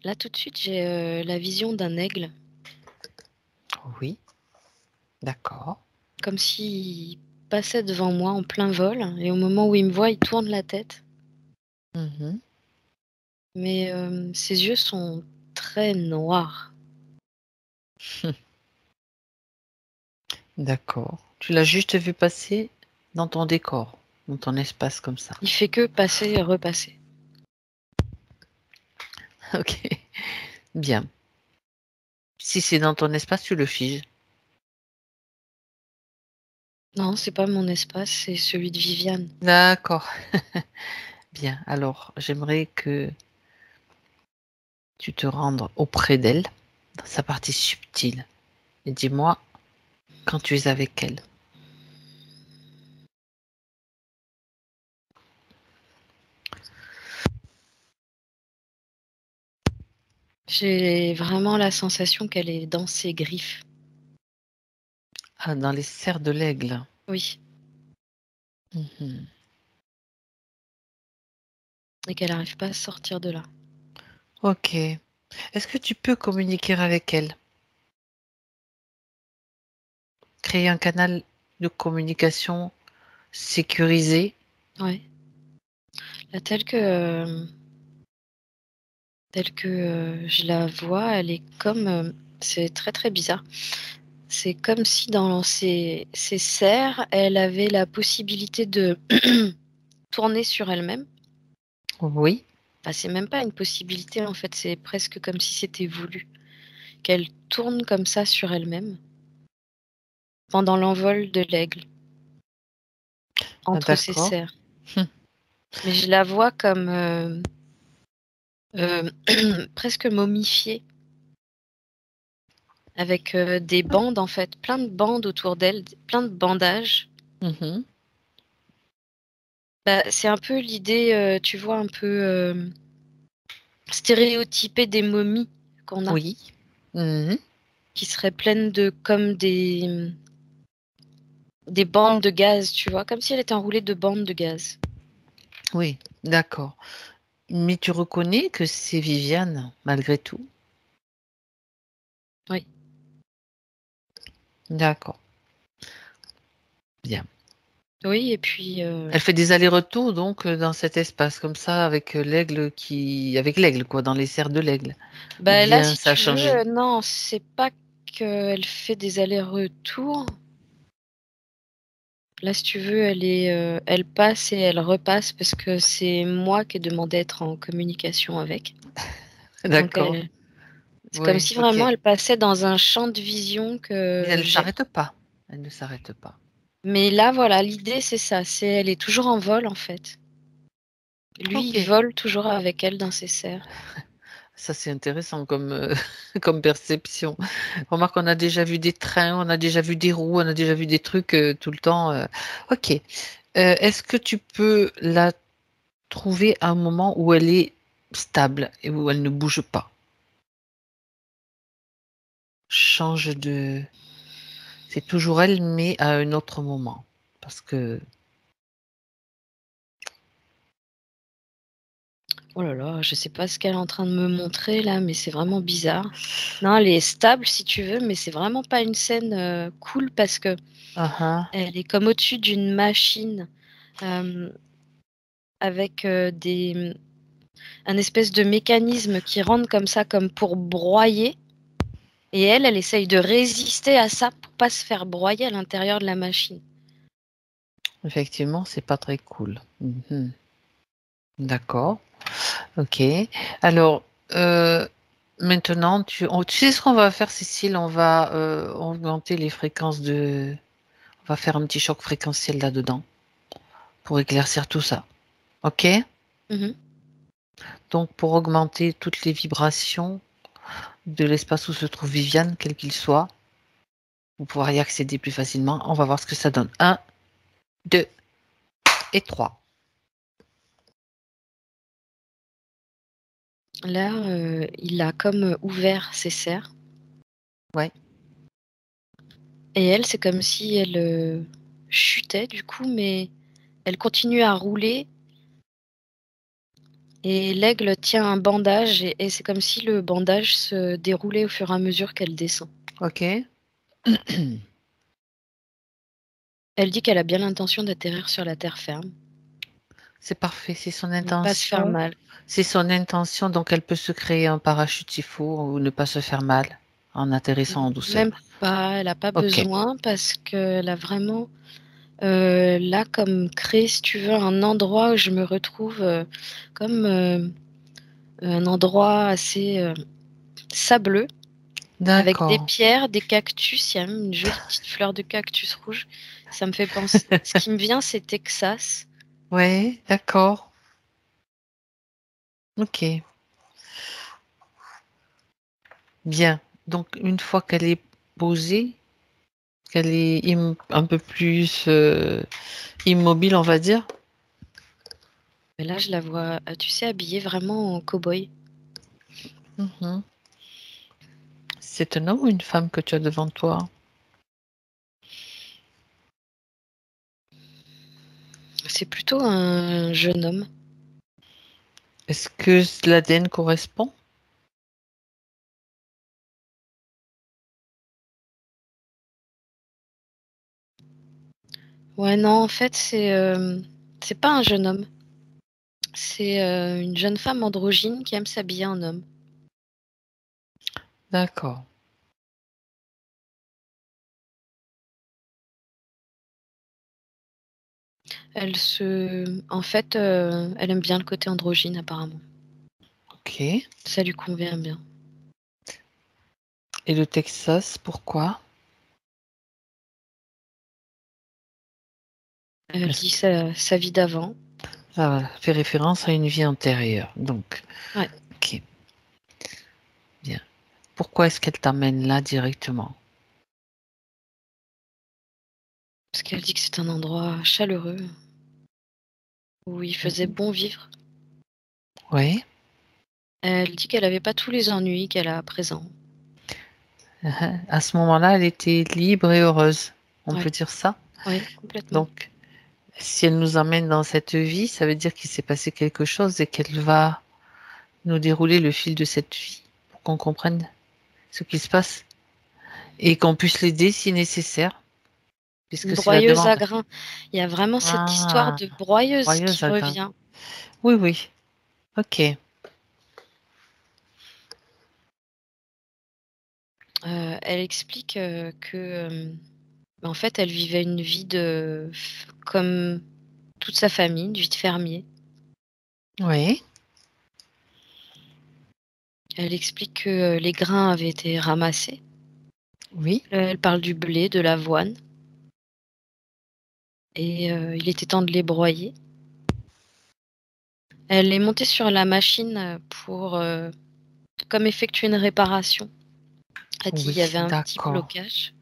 Là, tout de suite, j'ai la vision d'un aigle, Oui, d'accord. comme s'il passait devant moi en plein vol, et au moment où il me voit, il tourne la tête. Mhm. Mais ses yeux sont très noirs. D'accord. Tu l'as juste vu passer dans ton décor, dans ton espace comme ça. Il fait que passer et repasser. Ok, bien. Si c'est dans ton espace, tu le figes. Non, c'est pas mon espace, c'est celui de Viviane. D'accord. Bien. Alors, j'aimerais que tu te rendes auprès d'elle, dans sa partie subtile. Et dis-moi quand tu es avec elle. J'ai vraiment la sensation qu'elle est dans ses griffes. Ah, dans les serres de l'aigle. Oui, Mhm. et qu'elle n'arrive pas à sortir de là. Ok. Est-ce que tu peux communiquer avec elle? Créer un canal de communication sécurisé? Ouais. Là, telle que je la vois, elle est comme... c'est très très bizarre. C'est comme si dans ses serres, elle avait la possibilité de tourner sur elle-même. Oui. Enfin, c'est même pas une possibilité en fait, c'est presque comme si c'était voulu. Qu'elle tourne comme ça sur elle-même pendant l'envol de l'aigle, Ah, entre ses d'accord. serres. Mais je la vois comme euh, presque momifiée, avec des bandes en fait, plein de bandes autour d'elle, plein de bandages. Mhm. Bah, c'est un peu l'idée, tu vois, un peu stéréotypée des momies qu'on a, Oui. Mhm. qui seraient pleines de comme des bandes de gaz, tu vois, comme si elle était enroulée de bandes de gaz. Oui, d'accord. Mais tu reconnais que c'est Viviane, malgré tout? Oui. D'accord. Bien. Oui, et puis Elle fait des allers-retours donc dans cet espace comme ça avec avec l'aigle quoi, dans les serres de l'aigle. Ou bah, là, bien si ça a tu veux, changé. non, c'est pas qu'elle fait des allers-retours. Là, si tu veux, elle passe et elle repasse parce que c'est moi qui ai demandé à être en communication avec. Donc, D'accord. c'est comme Oui, si ok. vraiment elle passait dans un champ de vision Mais elle que ne j'ai. s'arrête pas. Elle ne s'arrête pas. Mais là, voilà, l'idée, c'est ça. Elle est toujours en vol, en fait. Lui, Ok. il vole toujours avec elle dans ses serres. Ça c'est intéressant comme, comme perception. Remarque, on a déjà vu des trains, on a déjà vu des roues, on a déjà vu des trucs tout le temps. Ok. Est-ce que tu peux la trouver à un moment où elle est stable et où elle ne bouge pas? Change de... C'est toujours elle, mais à un autre moment. Parce que... Oh là là, je sais pas ce qu'elle est en train de me montrer là, mais c'est vraiment bizarre. Non, elle est stable si tu veux, mais c'est vraiment pas une scène cool parce que Ah ah. elle est comme au-dessus d'une machine euh, avec un espèce de mécanisme qui rentre comme ça, comme pour broyer. Et elle essaye de résister à ça pour pas se faire broyer à l'intérieur de la machine. Effectivement, c'est pas très cool. Mhm. D'accord. Ok. Alors, euh, maintenant, tu sais ce qu'on va faire, Cécile? On va augmenter les fréquences de... On va faire un petit choc fréquentiel là-dedans pour éclaircir tout ça. Ok? Mhm. Donc, pour augmenter toutes les vibrations de l'espace où se trouve Viviane, quel qu'il soit, pour pouvoir y accéder plus facilement, on va voir ce que ça donne. Un, 2 et 3. Là, il a comme ouvert ses serres. Ouais. Et elle, c'est comme si elle chutait du coup, mais elle continue à rouler Et l'aigle tient un bandage et c'est comme si le bandage se déroulait au fur et à mesure qu'elle descend. Ok. Elle dit qu'elle a bien l'intention d'atterrir sur la terre ferme, C'est parfait, c'est son ne pas se faire intention. mal. C'est son intention, donc elle peut se créer un parachute s'il faut ou ne pas se faire mal en atterrissant en douceur. Même pas, elle a pas Ok. besoin parce qu'elle a vraiment, là, comme créé, si tu veux, un endroit où je me retrouve, comme, un endroit assez, sableux avec des D'accord. pierres, des cactus. Il y a même une jolie petite fleur de cactus rouge. Ça me fait penser ce qui me vient, c'est Texas. Ouais, d'accord. Ok. Bien. Donc, une fois qu'elle est posée, qu'elle est un peu plus immobile, on va dire. Mais là, je la vois, tu sais, habillée vraiment en cow-boy. Mhm. C'est un homme ou une femme que tu as devant toi? C'est plutôt un jeune homme. Est-ce que l'ADN correspond? Ouais, non, en fait, c'est pas un jeune homme. C'est, une jeune femme androgyne qui aime s'habiller en homme. D'accord. En fait, elle aime bien le côté androgyne apparemment. Ok. Et Ça lui convient bien. le Texas, pourquoi? Elle Est-ce dit que sa vie d'avant. ça fait référence à une vie antérieure? Donc, Ouais, ok, bien. Pourquoi est-ce qu'elle t'amène là directement? parce qu'elle dit que c'est un endroit chaleureux où il faisait Mhm. bon vivre. Oui. Elle dit qu'elle avait pas tous les ennuis qu'elle a à présent. À ce moment-là, elle était libre et heureuse. On Ouais, peut dire ça. ouais, complètement. Donc, si elle nous emmène dans cette vie, ça veut dire qu'il s'est passé quelque chose et qu'elle va nous dérouler le fil de cette vie pour qu'on comprenne ce qui se passe et qu'on puisse l'aider si nécessaire, Une puisque c'est la broyeuse demande. à grains. Il y a vraiment cette histoire Ah, de broyeuse joyeuse qui à grain. revient. Oui, oui. Ok. Elle explique, en fait, elle vivait une vie comme toute sa famille, une vie de fermier. Oui, Elle explique que, les grains avaient été ramassés. oui. Elle parle du blé, de l'avoine et il était temps de les broyer. Elle est montée sur la machine, pour, comme effectuer une réparation. Elle dit: «Il y Oui, avait un petit d'accord. blocage»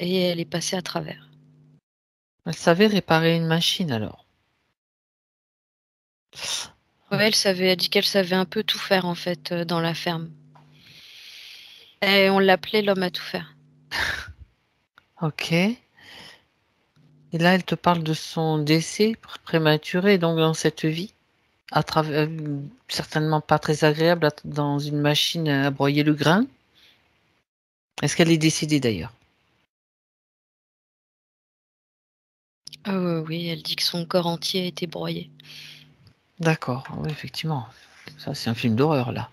et elle est passée à travers. Elle savait réparer une machine alors. Ouais, elle dit qu'elle savait un peu tout faire en fait, dans la ferme et on l'appelait l'homme à tout faire. Ok. Et là, elle te parle de son décès prématuré, donc dans cette vie, à travers, certainement pas très agréable dans une machine à broyer le grain. Est-ce qu'elle est décédée d'ailleurs? Oui, elle dit que son corps entier a été broyé D'accord, oui, effectivement. Ça, c'est un film d'horreur là.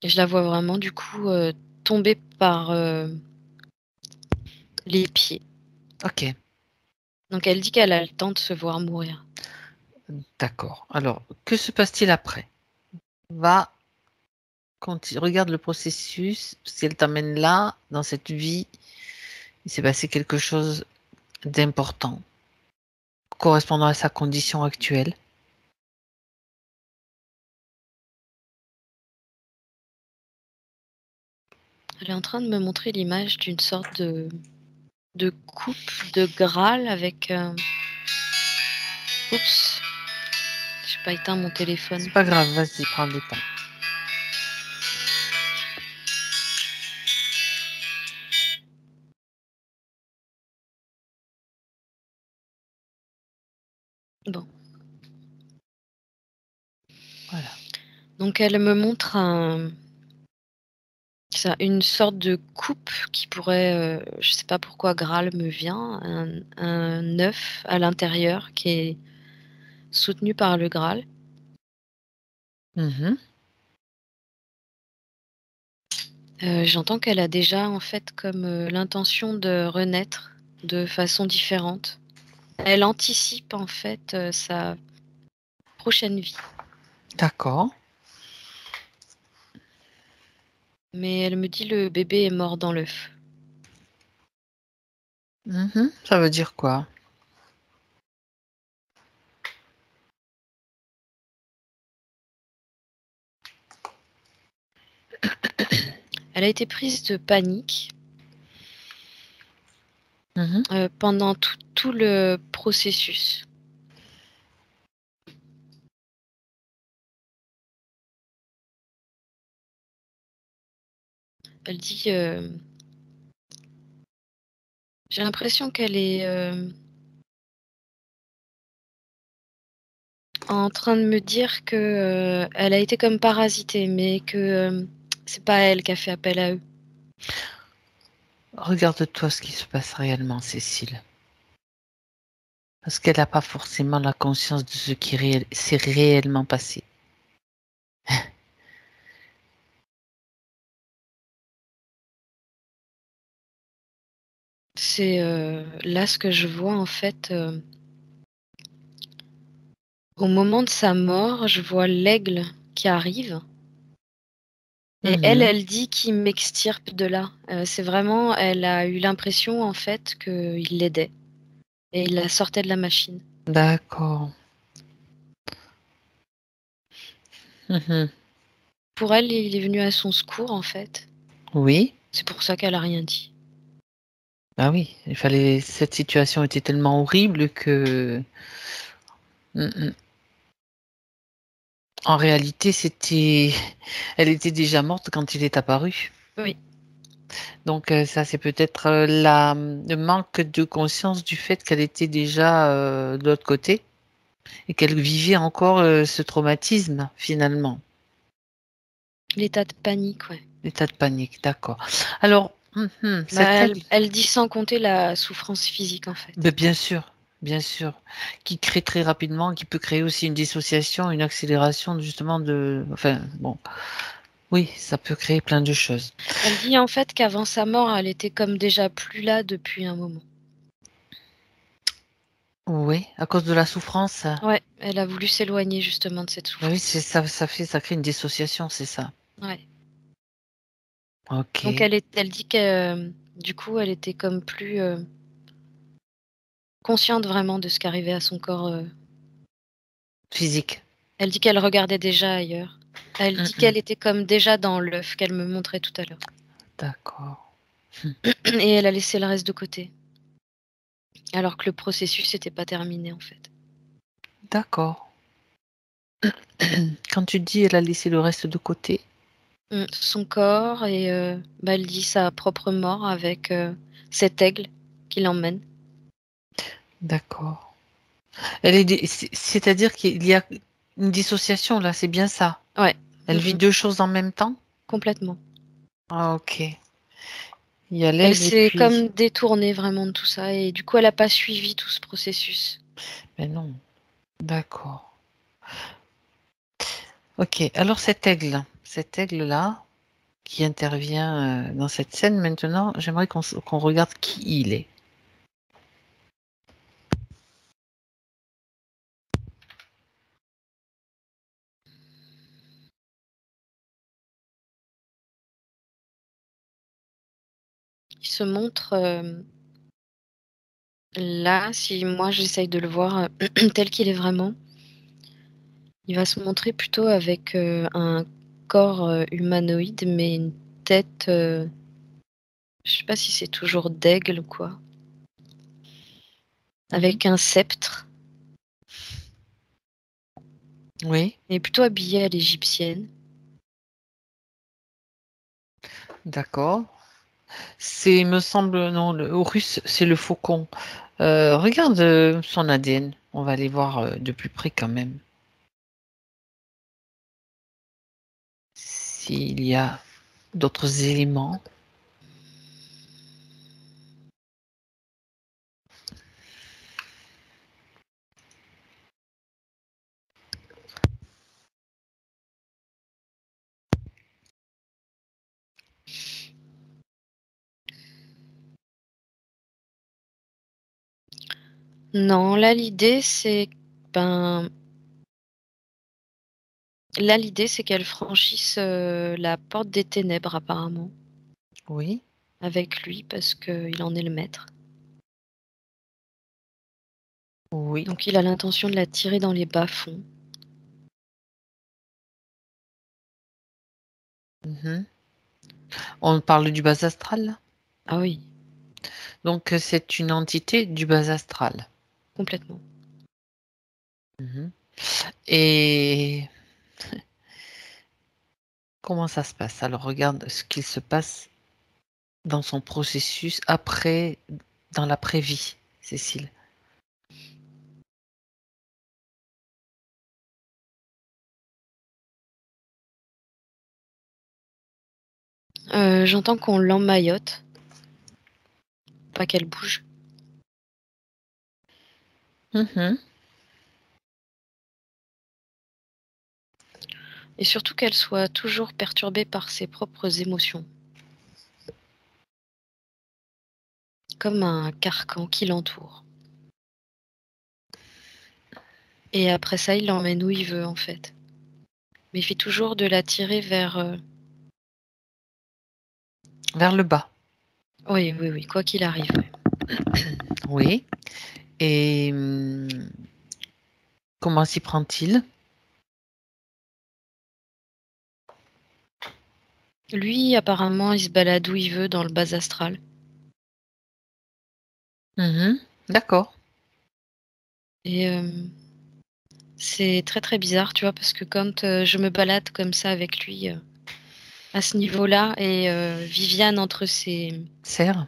et je la vois vraiment du coup, tomber par, les pieds. Ok, Donc elle dit qu'elle a le temps de se voir mourir. d'accord. Alors, que se passe-t-il après? Va, regarde le processus. Si elle t'amène là, dans cette vie, il s'est passé quelque chose d'important, correspondant à sa condition actuelle. Elle est en train de me montrer l'image d'une sorte de coupe de Graal avec, oups, j'ai pas éteint mon téléphone. C'est pas grave, vas-y, prends le temps. Bon. Voilà. Donc elle me montre une sorte de coupe qui pourrait, je sais pas pourquoi Graal me vient, un œuf à l'intérieur qui est soutenu par le Graal. Mhm. J'entends qu'elle a déjà en fait comme, l'intention de renaître de façon différente. Elle anticipe en fait, sa prochaine vie. D'accord. Mais elle me dit: «Le bébé est mort dans l'œuf». Mhm. Ça veut dire quoi? Elle a été prise de panique, Mhm. pendant tout le processus. Elle dit, j'ai l'impression qu'elle est, en train de me dire que, elle a été comme parasitée, mais que, c'est pas elle qui a fait appel à eux. Regarde-toi ce qui se passe réellement, Cécile. Parce qu'elle n'a pas forcément la conscience de ce qui s'est réellement passé. C'est, là ce que je vois en fait, au moment de sa mort, je vois l'aigle qui arrive et elle, Mhm. elle dit qu'il m'extirpe de là. C'est vraiment elle a eu l'impression en fait qu'il l'aidait et il la sortait de la machine. D'accord. Mhm. Pour elle, il est venu à son secours en fait. Oui. C'est pour ça qu'elle a rien dit. Ah oui, il fallait. Cette situation était tellement horrible que. Mhm. En réalité, elle était déjà morte quand il est apparu. Oui, Donc ça, c'est peut-être le manque de conscience du fait qu'elle était déjà de l'autre côté et qu'elle vivait encore ce traumatisme finalement, l'état de panique, ouais. l'état de panique. D'accord. Alors, Bah, cette elle aigle, elle dit sans compter la souffrance physique en fait. ben, bien sûr, qui crée très rapidement, qui peut créer aussi une dissociation, une accélération justement de, enfin bon, oui, ça peut créer plein de choses. Elle dit en fait qu'avant sa mort, elle était comme déjà plus là depuis un moment. Oui, à cause de la souffrance. Ouais, elle a voulu s'éloigner justement de cette Ben oui, c'est souffrance. ça, ça crée une dissociation, c'est ça. Ouais. Donc Ok, elle dit que, du coup, elle était comme plus, consciente vraiment de ce qui arrivait à son corps, physique. elle dit qu'elle regardait déjà ailleurs. Elle Mm, dit mm. qu'elle était comme déjà dans l'œuf qu'elle me montrait tout à l'heure D'accord. et elle a laissé le reste de côté, alors que le processus n'était pas terminé, en fait. D'accord. Quand tu dis elle a laissé le reste de côté, Son corps et bah, elle dit sa propre mort avec, cet aigle qui l'emmène. d'accord. C'est-à-dire qu'il y a une dissociation là, c'est bien ça. Ouais, Elle vit deux choses en même temps? complètement. Ah, ok. Il y a Elle l'aigle et s'est puis. comme détournée vraiment de tout ça et du coup, elle a pas suivi tout ce processus. Mais non. D'accord. Ok. Alors cet aigle-là qui intervient dans cette scène maintenant, j'aimerais qu'on regarde qui il est. Il se montre, là, si moi j'essaye de le voir, tel qu'il est vraiment, il va se montrer plutôt avec, un corps, humanoïde, mais une tête, je sais pas si c'est toujours d'aigle ou quoi, Mhm. avec un sceptre Oui, et plutôt habillé à l'égyptienne. d'accord. C'est, me semble, non, le Horus, c'est le faucon. Regarde son ADN. On va aller voir de plus près quand même. S'il y a d'autres éléments. Non, là l'idée c'est ben là l'idée c'est qu'elle franchisse, la porte des ténèbres apparemment, Oui, avec lui parce qu'il en est le maître. oui. Donc il a l'intention de la tirer dans les bas-fonds. Mhm. On parle du bas astral, là. Ah oui, Donc c'est une entité du bas astral. complètement. Mhm. Et comment ça se passe? Alors regarde ce qu'il se passe dans son processus après, dans l'après-vie, Cécile. J'entends qu'on l'emmaillote, pas qu'elle bouge Mhm. et surtout qu'elle soit toujours perturbée par ses propres émotions, comme un carcan qui l'entoure. Et après ça, il l'emmène où il veut en fait. Mais il fait toujours de la tirer vers, Vers le bas. oui, oui, oui, quoi qu'il arrive, ouais. Oui. Et comment s'y prend-il? Lui, apparemment, il se balade où il veut dans le bas astral. Mhm. D'accord. Et c'est très, très bizarre, tu vois? Parce que quand, je me balade comme ça avec lui, à ce niveau-là et Viviane Serre.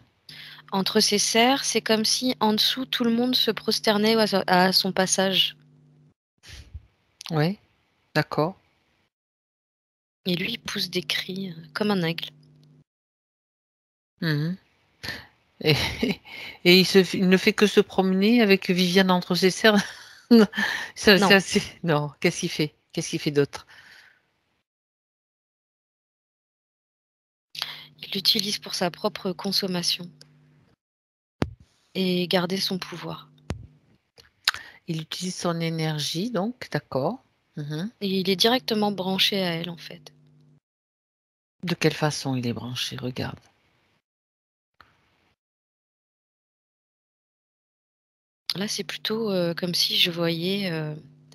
entre ses serres, c'est comme si en dessous tout le monde se prosternait à son passage Oui. D'accord. et lui, il pousse des cris, comme un aigle. Mhm. Et, et il ne fait que se promener avec Viviane entre ses serres. Non, Non, non, qu'est-ce qu'il fait? Qu'est-ce qu'il fait d'autre? il l'utilise pour sa propre consommation et garder son pouvoir Il utilise son énergie, donc, d'accord. Mhm. et il est directement branché à elle, en fait. De quelle façon il est branché? Regarde. Là, c'est plutôt, comme si je voyais,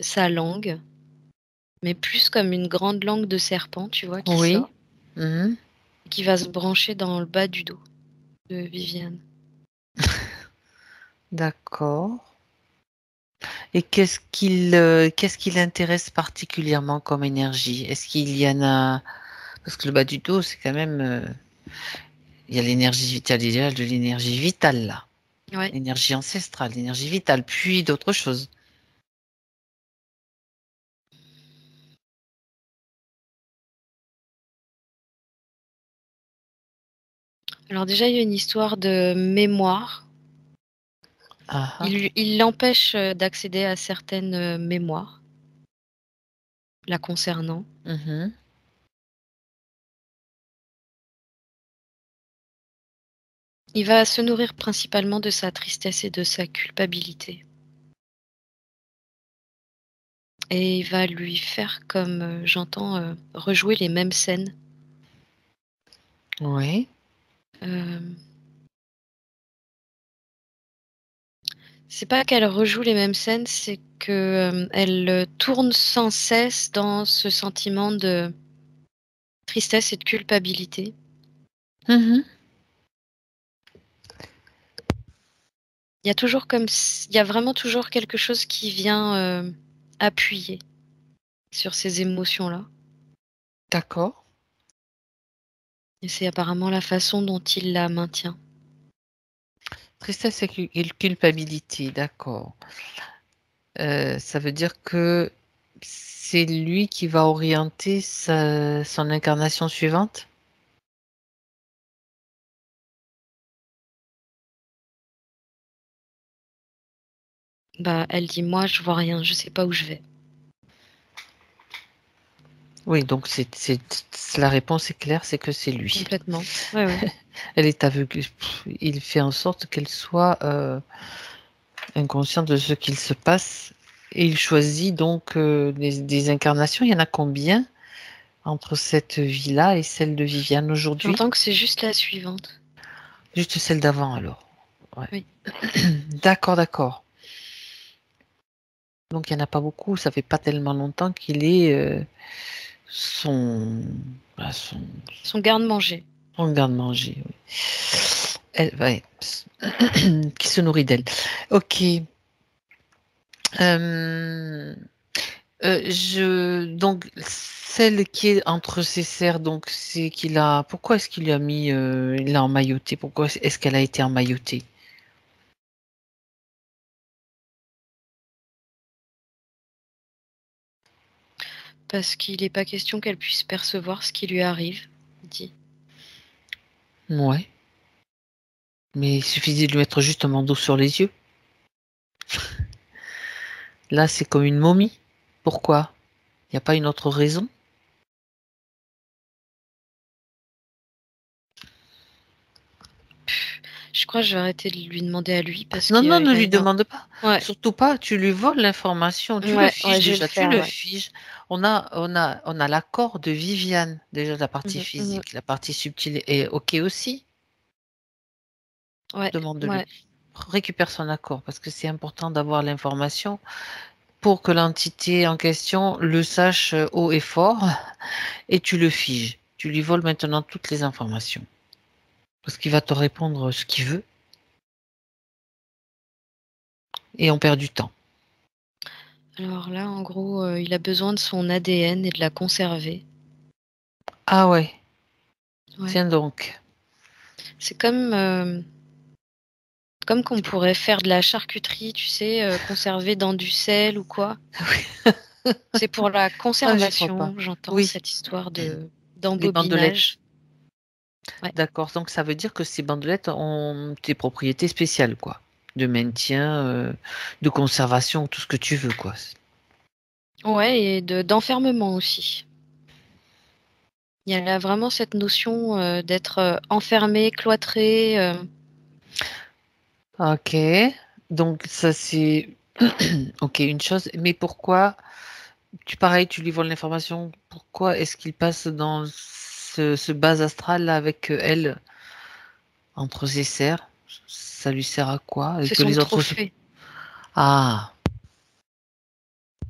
sa langue, mais plus comme une grande langue de serpent, tu vois, qui Oui. sort Mhm. et qui va se brancher dans le bas du dos de Viviane. D'accord. Et qu'est-ce qui l'intéresse particulièrement comme énergie? Est-ce qu'il y en a... Parce que le bas du dos, c'est quand même... il y a l'énergie vitale, il y a de l'énergie vitale là. Ouais. L'énergie ancestrale, l'énergie vitale, puis d'autres choses. Alors déjà, il y a une histoire de mémoire. Ah, ah. Il l'empêche, d'accéder à certaines, mémoires la concernant. Mhm. Il va se nourrir principalement de sa tristesse et de sa culpabilité et il va lui faire comme, j'entends, rejouer les mêmes scènes. Oui. Hem, c'est pas qu'elle rejoue les mêmes scènes, c'est que, elle, tourne sans cesse dans ce sentiment de tristesse et de culpabilité. Mhm. Il y a vraiment toujours quelque chose qui vient, appuyer sur ces émotions-là D'accord. et c'est apparemment la façon dont il la maintient. Tristesse et culpabilité, d'accord. Ça veut dire que c'est lui qui va orienter son incarnation suivante? Bah, elle dit, moi, je vois rien, je sais pas où je vais. Oui, donc la réponse est claire, c'est que c'est lui. Complètement. Ouais, ouais. Elle est aveugle. Il fait en sorte qu'elle soit inconsciente de ce qu'il se passe. Et il choisit donc des incarnations. Il y en a combien entre cette vie-là et celle de Viviane aujourd'hui? J'entends que c'est juste la suivante. Juste celle d'avant alors. Ouais. Oui. D'accord, d'accord. Donc il n'y en a pas beaucoup. Ça fait pas tellement longtemps qu'il est son, bah, Son garde-manger. son garde-manger. Oui. Elle, ouais, qui se nourrit d'elle. Ok. Euh, donc celle qui est entre ses serres, donc c'est qu'il a. Pourquoi est-ce qu'il lui a mis, il l'a emmailloté? Pourquoi est-ce qu'elle a été emmaillotée? Parce qu'il n'est pas question qu'elle puisse percevoir ce qui lui arrive, dit. Ouais, mais il suffisait de lui mettre juste un bandeau sur les yeux. Là, c'est comme une momie. Pourquoi? Il n'y a pas une autre raison? Je crois que je vais arrêter de lui demander à lui parce Non, qu'il non, ne a lui énorme. demande pas. Ouais, Surtout pas, tu lui voles l'information, tu le ouais, ouais, fiches je vais le déjà, tu faire, le ouais. fiches. On a l'accord de Viviane, déjà de la partie Mhm, mhm. physique. La partie subtile est OK aussi. Ouais, Demande-lui. ouais. Récupère son accord parce que c'est important d'avoir l'information pour que l'entité en question le sache haut et fort et tu le figes. Tu lui voles maintenant toutes les informations parce qu'il va te répondre ce qu'il veut et on perd du temps. Alors là, en gros, il a besoin de son ADN et de la conserver. Ah ouais, Ouais. tiens donc. C'est comme qu'on pourrait faire de la charcuterie, tu sais, conserver dans du sel ou quoi. C'est pour la Ah, j'y crois pas. conservation, j'entends Oui, cette histoire de les bandelettes. d'embobinage. Ouais. D'accord, donc ça veut dire que ces bandelettes ont des propriétés spéciales, quoi. De maintien, de conservation, tout ce que tu veux, quoi. Ouais, et d'enfermement aussi. Il y a là vraiment cette notion d'être enfermé, cloîtré. Ok, donc ça c'est ok une chose, mais pourquoi pareil, tu lui voles l'information, pourquoi est-ce qu'il passe dans ce bas astral là avec elle entre ses serres? Ça lui sert à quoi? Et C'est que son les autres se... trophée. Ah,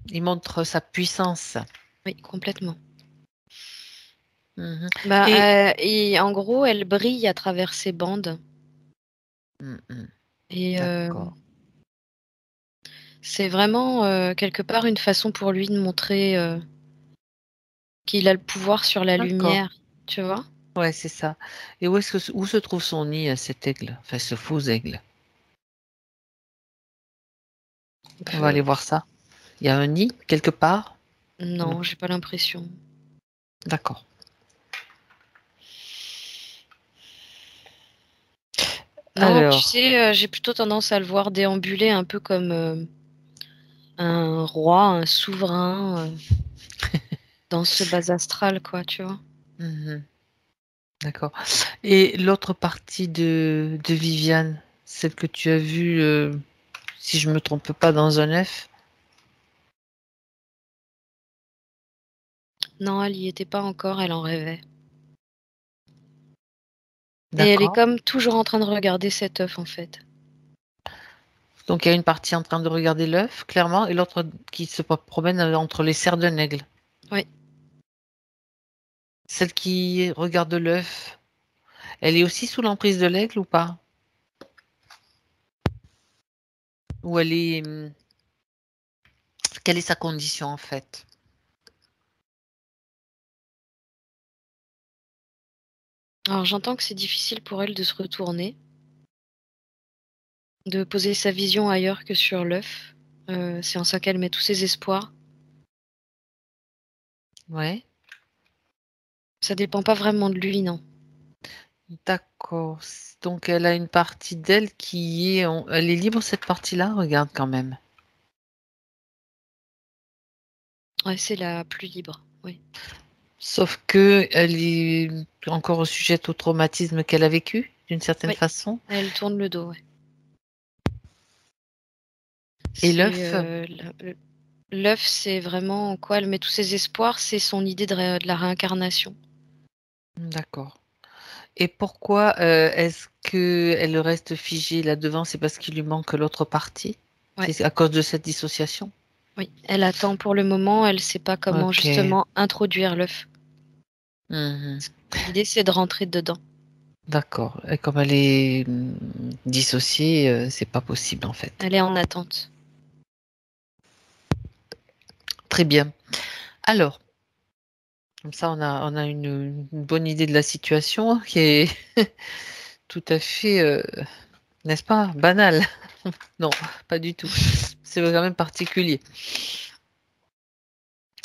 il montre sa puissance. Oui, complètement. Mhm. Bah, Et et en gros, elle brille à travers ses bandes. Mhm. Et D'accord, c'est vraiment quelque part une façon pour lui de montrer qu'il a le pouvoir sur la d'accord. lumière, tu vois? Ouais, c'est ça. Et où se trouve son nid à cet aigle, enfin ce faux aigle? On va aller Euh, voir ça. Il y a un nid quelque part? Non. non, j'ai pas l'impression. D'accord. Non, tu Alors, sais, j'ai plutôt tendance à le voir déambuler un peu comme un roi, un souverain dans ce bas astral, quoi, tu vois? mhm, d'accord. Et l'autre partie de Viviane, celle que tu as vue, si je me trompe pas, dans un œuf, Non, elle y était pas encore, elle en rêvait. Et elle est d'accord. comme toujours en train de regarder cet œuf, en fait. Donc il y a une partie en train de regarder l'œuf, clairement, et l'autre qui se promène entre les serres d'un aigle. Oui. Celle qui regarde l'œuf, elle est aussi sous l'emprise de l'aigle ou pas? Ou elle est, quelle est sa condition en fait? Alors j'entends que c'est difficile pour elle de se retourner, de poser sa vision ailleurs que sur l'œuf. C'est en ça qu'elle met tous ses espoirs. Ouais. Ça dépend pas vraiment de lui, non. D'accord. Donc elle a une partie d'elle qui est, elle est libre cette partie-là. Regarde quand même. Ouais, c'est la plus libre, oui. Sauf que elle est encore sujette au traumatisme qu'elle a vécu d'une certaine Oui, façon. elle tourne le dos, ouais. Et C'est l'œuf, l'œuf, c'est vraiment en quoi elle met tous ses espoirs, c'est son idée de la réincarnation. d'accord. Et pourquoi est-ce que elle reste figée là devant? C'est parce qu'il lui manque l'autre partie? Ouais, C'est à cause de cette dissociation? oui. Elle attend pour le moment, elle sait pas comment Ok. justement introduire l'œuf. Mhm. L'idée, c'est de rentrer dedans. D'accord. Et comme elle est dissociée, c'est pas possible en fait. Elle est en attente. Très bien. Alors, comme ça, on a une bonne idée de la situation qui est tout à fait, n'est-ce pas, banale. Non, pas du tout. C'est quand même particulier.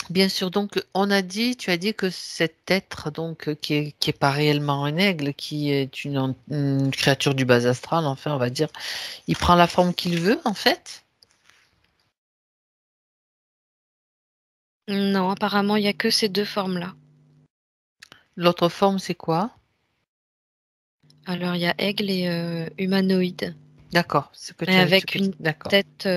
Bien sûr, donc on a dit, tu as dit que cet être donc qui est pas réellement un aigle, qui est une créature du bas astral, enfin on va dire, il prend la forme qu'il veut en fait. Non, apparemment, il y a que ces deux formes-là. L'autre forme c'est quoi? Alors, il y a aigle et humanoïde. D'accord, ce que Et tu as, avec une d'accord. tête.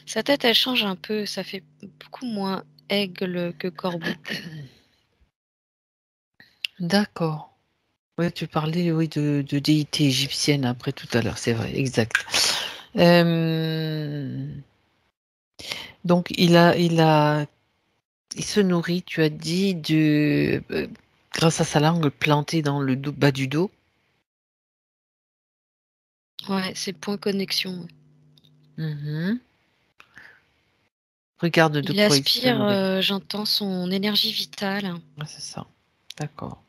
Sa tête, elle change un peu. Ça fait beaucoup moins aigle que corbeau. D'accord. Oui, tu parlais oui de déité égyptienne après tout à l'heure, c'est vrai, exact. Euh, donc il se nourrit, tu as dit, grâce à sa langue plantée dans le bas du dos. Ouais, c'est point connexion. Ouais. Mhm. Regarde de Il quoi il se aspire, nourrit. j'entends son énergie vitale, Ouais, c'est ça. D'accord.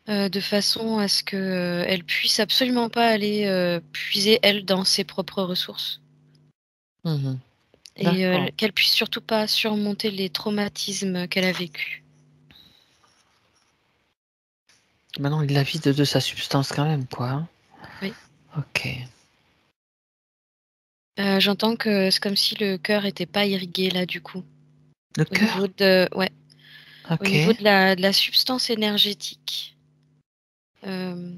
de façon à ce que elle puisse absolument pas aller puiser elle dans ses propres ressources Mhm. et D'accord. qu'elle puisse surtout pas surmonter les traumatismes qu'elle a vécus. Maintenant, il la vide de sa substance quand même, quoi, hein. Oui. Ok. J'entends que c'est comme si le cœur était pas irrigué là du coup. Le Au niveau cœur? de ouais, au niveau Ok. de la substance énergétique. Euh,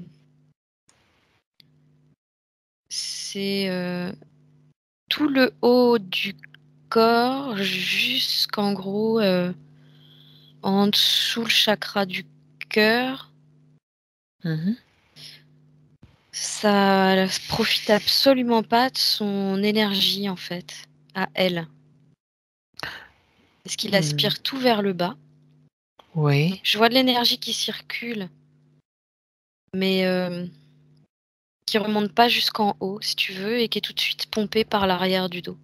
c'est tout le haut du corps jusqu'en gros en dessous le chakra du cœur. Mhm. Ça profite absolument pas de son énergie en fait, à elle. Parce qu'il Hmm. aspire tout vers le bas. Donc Oui. je vois de l'énergie qui circule, mais qui remonte pas jusqu'en haut, si tu veux, et qui est tout de suite pompée par l'arrière du dos.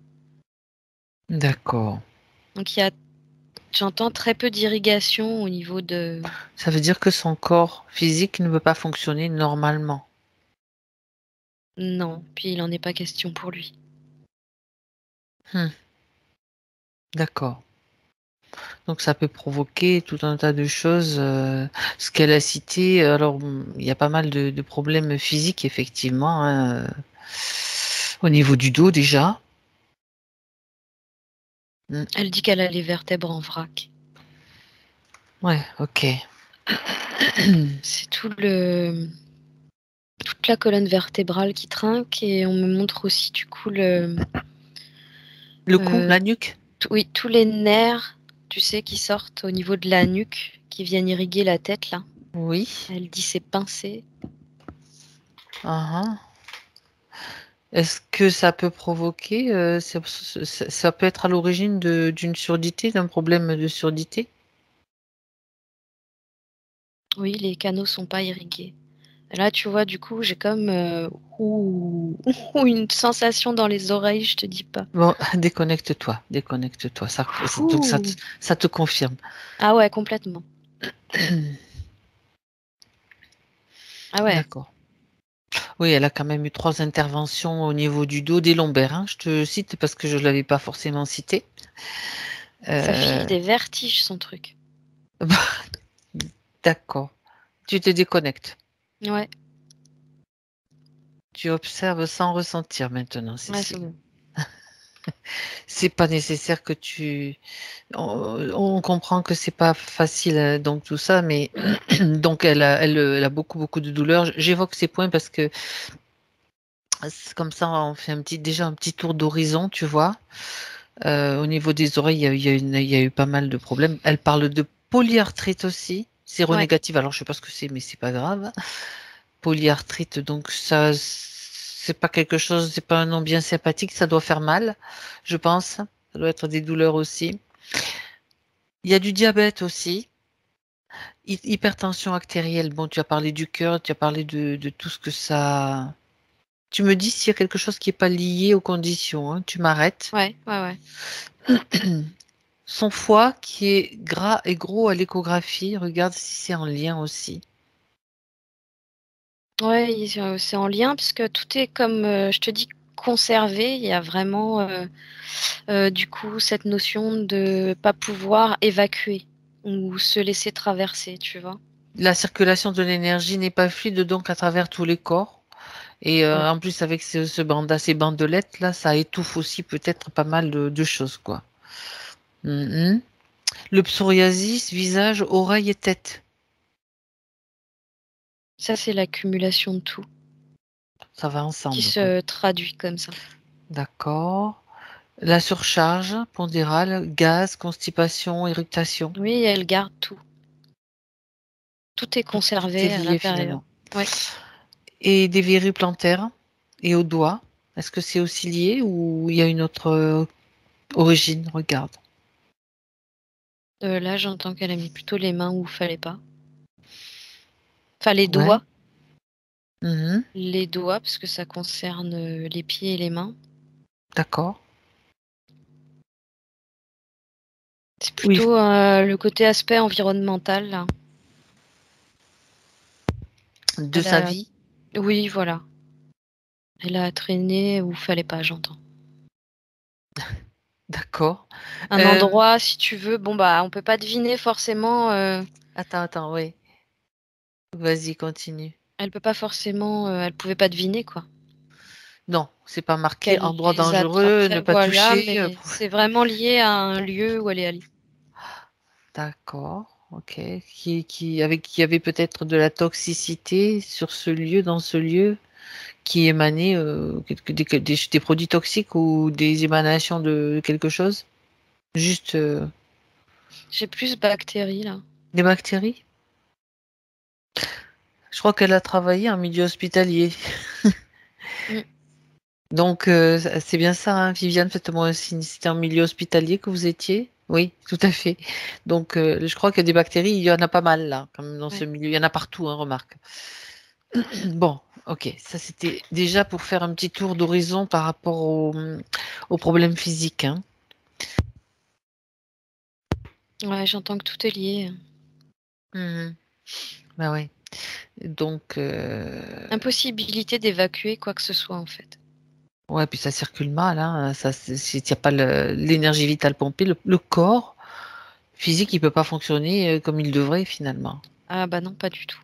D'accord. Donc j'entends très peu d'irrigation au niveau de... Ça veut dire que son corps physique ne peut pas fonctionner normalement. Non, puis il en est pas question pour lui. Hmm. D'accord. Donc ça peut provoquer tout un tas de choses. Ce qu'elle a cité, alors il y a pas mal de problèmes physiques effectivement, hein, au niveau du dos déjà. Hmm. Elle dit qu'elle a les vertèbres en vrac. Ouais, ok. C'est toute la colonne vertébrale qui trinque et on me montre aussi du coup Le cou, euh, la nuque? oui, tous les nerfs, tu sais, qui sortent au niveau de la nuque, qui viennent irriguer la tête là. Oui. Elle dit c'est pincé. Ah, ah. Est-ce que ça peut provoquer, ça peut être à l'origine d'une surdité, d'un problème de surdité? Oui, les canaux sont pas irrigués. Là, tu vois, du coup, j'ai comme ouh, une sensation dans les oreilles, je te dis pas. Bon, déconnecte-toi, déconnecte-toi. Donc Ouh. ça te confirme. Ah ouais, complètement. Ah ouais. D'accord. Oui, elle a quand même eu 3 interventions au niveau du dos, des lombaires, hein. Je te cite parce que je ne l'avais pas forcément cité. Ça file Euh, des vertiges, son truc. d'accord. Tu te déconnectes. Ouais, Tu observes sans ressentir maintenant, ouais, c'est Cécile. bon. C'est pas nécessaire que tu. On comprend que c'est pas facile, donc tout ça, mais donc elle a beaucoup beaucoup de douleurs. J'évoque ces points parce que c'est comme ça, on fait déjà un petit tour d'horizon, tu vois. Au niveau des oreilles, il y a eu pas mal de problèmes. Elle parle de polyarthrite aussi, Ouais, séronégative. Alors je sais pas ce que c'est, mais c'est pas grave. Polyarthrite, donc ça, c'est pas quelque chose, c'est pas un nom bien sympathique. Ça doit faire mal, je pense. Ça doit être des douleurs aussi. Il y a du diabète aussi. Hypertension artérielle. Bon, tu as parlé du cœur, tu as parlé de tout ce que ça. Tu me dis s'il y a quelque chose qui n'est pas lié aux conditions, hein. Tu m'arrêtes. ouais, ouais, ouais. Son foie qui est gras et gros à l'échographie, regarde si c'est en lien aussi. Ouais, c'est en lien puisque tout est comme, je te dis, conservé. Il y a vraiment, du coup, cette notion de pas pouvoir évacuer ou se laisser traverser, tu vois? La circulation de l'énergie n'est pas fluide donc à travers tous les corps. Et Ouais. en plus avec ces bandelettes là, ça étouffe aussi peut-être pas mal de choses quoi. Mhm. Le psoriasis, visage, oreille et tête. Ça, c'est l'accumulation de tout Ça va qui ensemble quoi. se traduit comme ça. D'accord. La surcharge pondérale, gaz, constipation, irritation. Oui, elle garde tout. Tout est Tout est conservé à lié l'intérieur. finalement. Ouais. Et des verrues plantaires et aux doigts. Est-ce que c'est aussi lié ou il y a une autre origine? Regarde. Là, j'entends qu'elle a mis plutôt les mains où fallait pas. Enfin, les Ouais. doigts. Mhm. Les doigts, parce que ça concerne, les pieds et les mains. D'accord. C'est Oui, plutôt, le côté aspect environnemental, là. de Elle sa a vie. Oui, voilà. Elle a traîné où fallait pas, j'entends. D'accord. Un Euh, endroit, si tu veux, bon, bah, on peut pas deviner forcément, attends, oui. Vas-y, continue. elle peut pas forcément, elle pouvait pas deviner, quoi. Non, c'est pas marqué Qu'elle endroit les dangereux, ne attraperait, pas voilà, toucher. mais c'est vraiment lié à un lieu où elle est allée. D'accord, ok. Qui avait peut-être de la toxicité sur ce lieu, dans ce lieu, qui émanait des produits toxiques ou des émanations de quelque chose? Juste J'ai plus bactéries, là. des bactéries? Je crois qu'elle a travaillé en milieu hospitalier. Mmh. Donc, c'est bien ça, hein, Viviane, faites-moi un signe. C'était en milieu hospitalier que vous étiez? Oui, tout à fait. Donc, je crois que des bactéries, il y en a pas mal là, quand même, dans ce Ouais. milieu. Il y en a partout, hein, remarque. Bon, ok, ça c'était déjà pour faire un petit tour d'horizon par rapport aux problèmes physiques, hein. Ouais, j'entends que tout est lié. Mhm. Bah ouais. Donc, Impossibilité d'évacuer quoi que ce soit, en fait. ouais, puis ça circule mal, hein. Ça, s'il n'y a pas l'énergie vitale pompée, le corps physique, il peut pas fonctionner comme il devrait finalement. Ah bah non, pas du tout.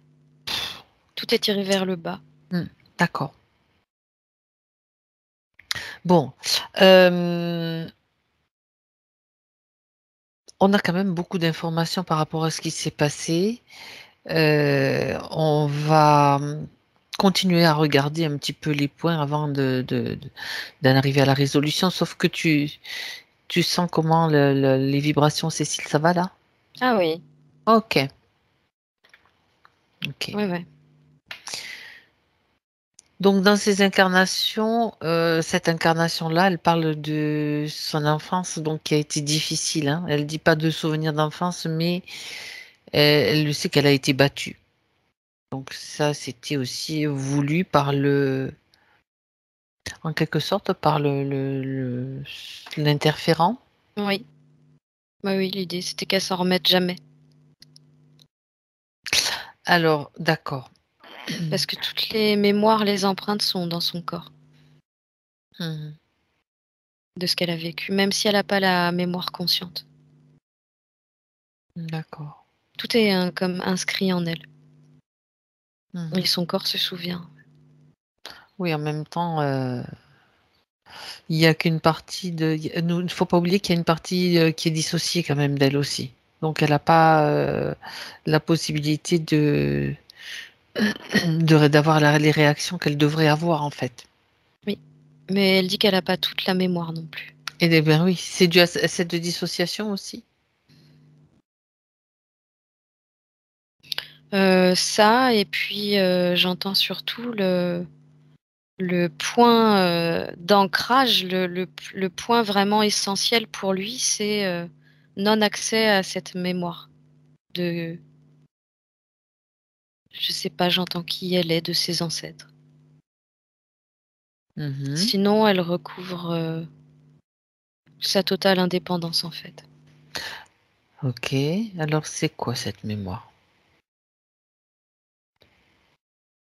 Tout est tiré vers le bas. Hmm, d'accord. Bon, euh, on a quand même beaucoup d'informations par rapport à ce qui s'est passé. On va continuer à regarder un petit peu les points avant d'en arriver à la résolution, sauf que tu sens comment les vibrations, Cécile, ça va là? Ah oui, Ok, ok. ouais, ouais. Donc dans ces incarnations, cette incarnation-là, elle parle de son enfance, donc qui a été difficile, hein. Elle dit pas de souvenirs d'enfance, mais elle le sait qu'elle a été battue. Donc ça, c'était aussi voulu par en quelque sorte, par l'interférent. Oui, bah oui, l'idée, c'était qu'elle s'en remette jamais. Alors, d'accord. Parce que toutes les mémoires, les empreintes sont dans son corps, Mhm. de ce qu'elle a vécu, même si elle n'a pas la mémoire consciente. D'accord. Tout est comme inscrit en elle. Et Mhm. son corps se souvient. Oui, en même temps, il n'y a qu'une partie de. Il ne faut pas oublier qu'il y a une partie qui est dissociée quand même d'elle aussi. Donc elle n'a pas la possibilité d'avoir les réactions qu'elle devrait avoir en fait. Oui. Mais elle dit qu'elle n'a pas toute la mémoire non plus. Et eh bien oui, c'est dû à cette dissociation aussi. Ça, et puis j'entends surtout le point d'ancrage, le point vraiment essentiel pour lui, c'est non-accès à cette mémoire de, je sais pas, j'entends qui elle est, de ses ancêtres. Mhm. Sinon, elle recouvre sa totale indépendance en fait. Ok, alors c'est quoi cette mémoire?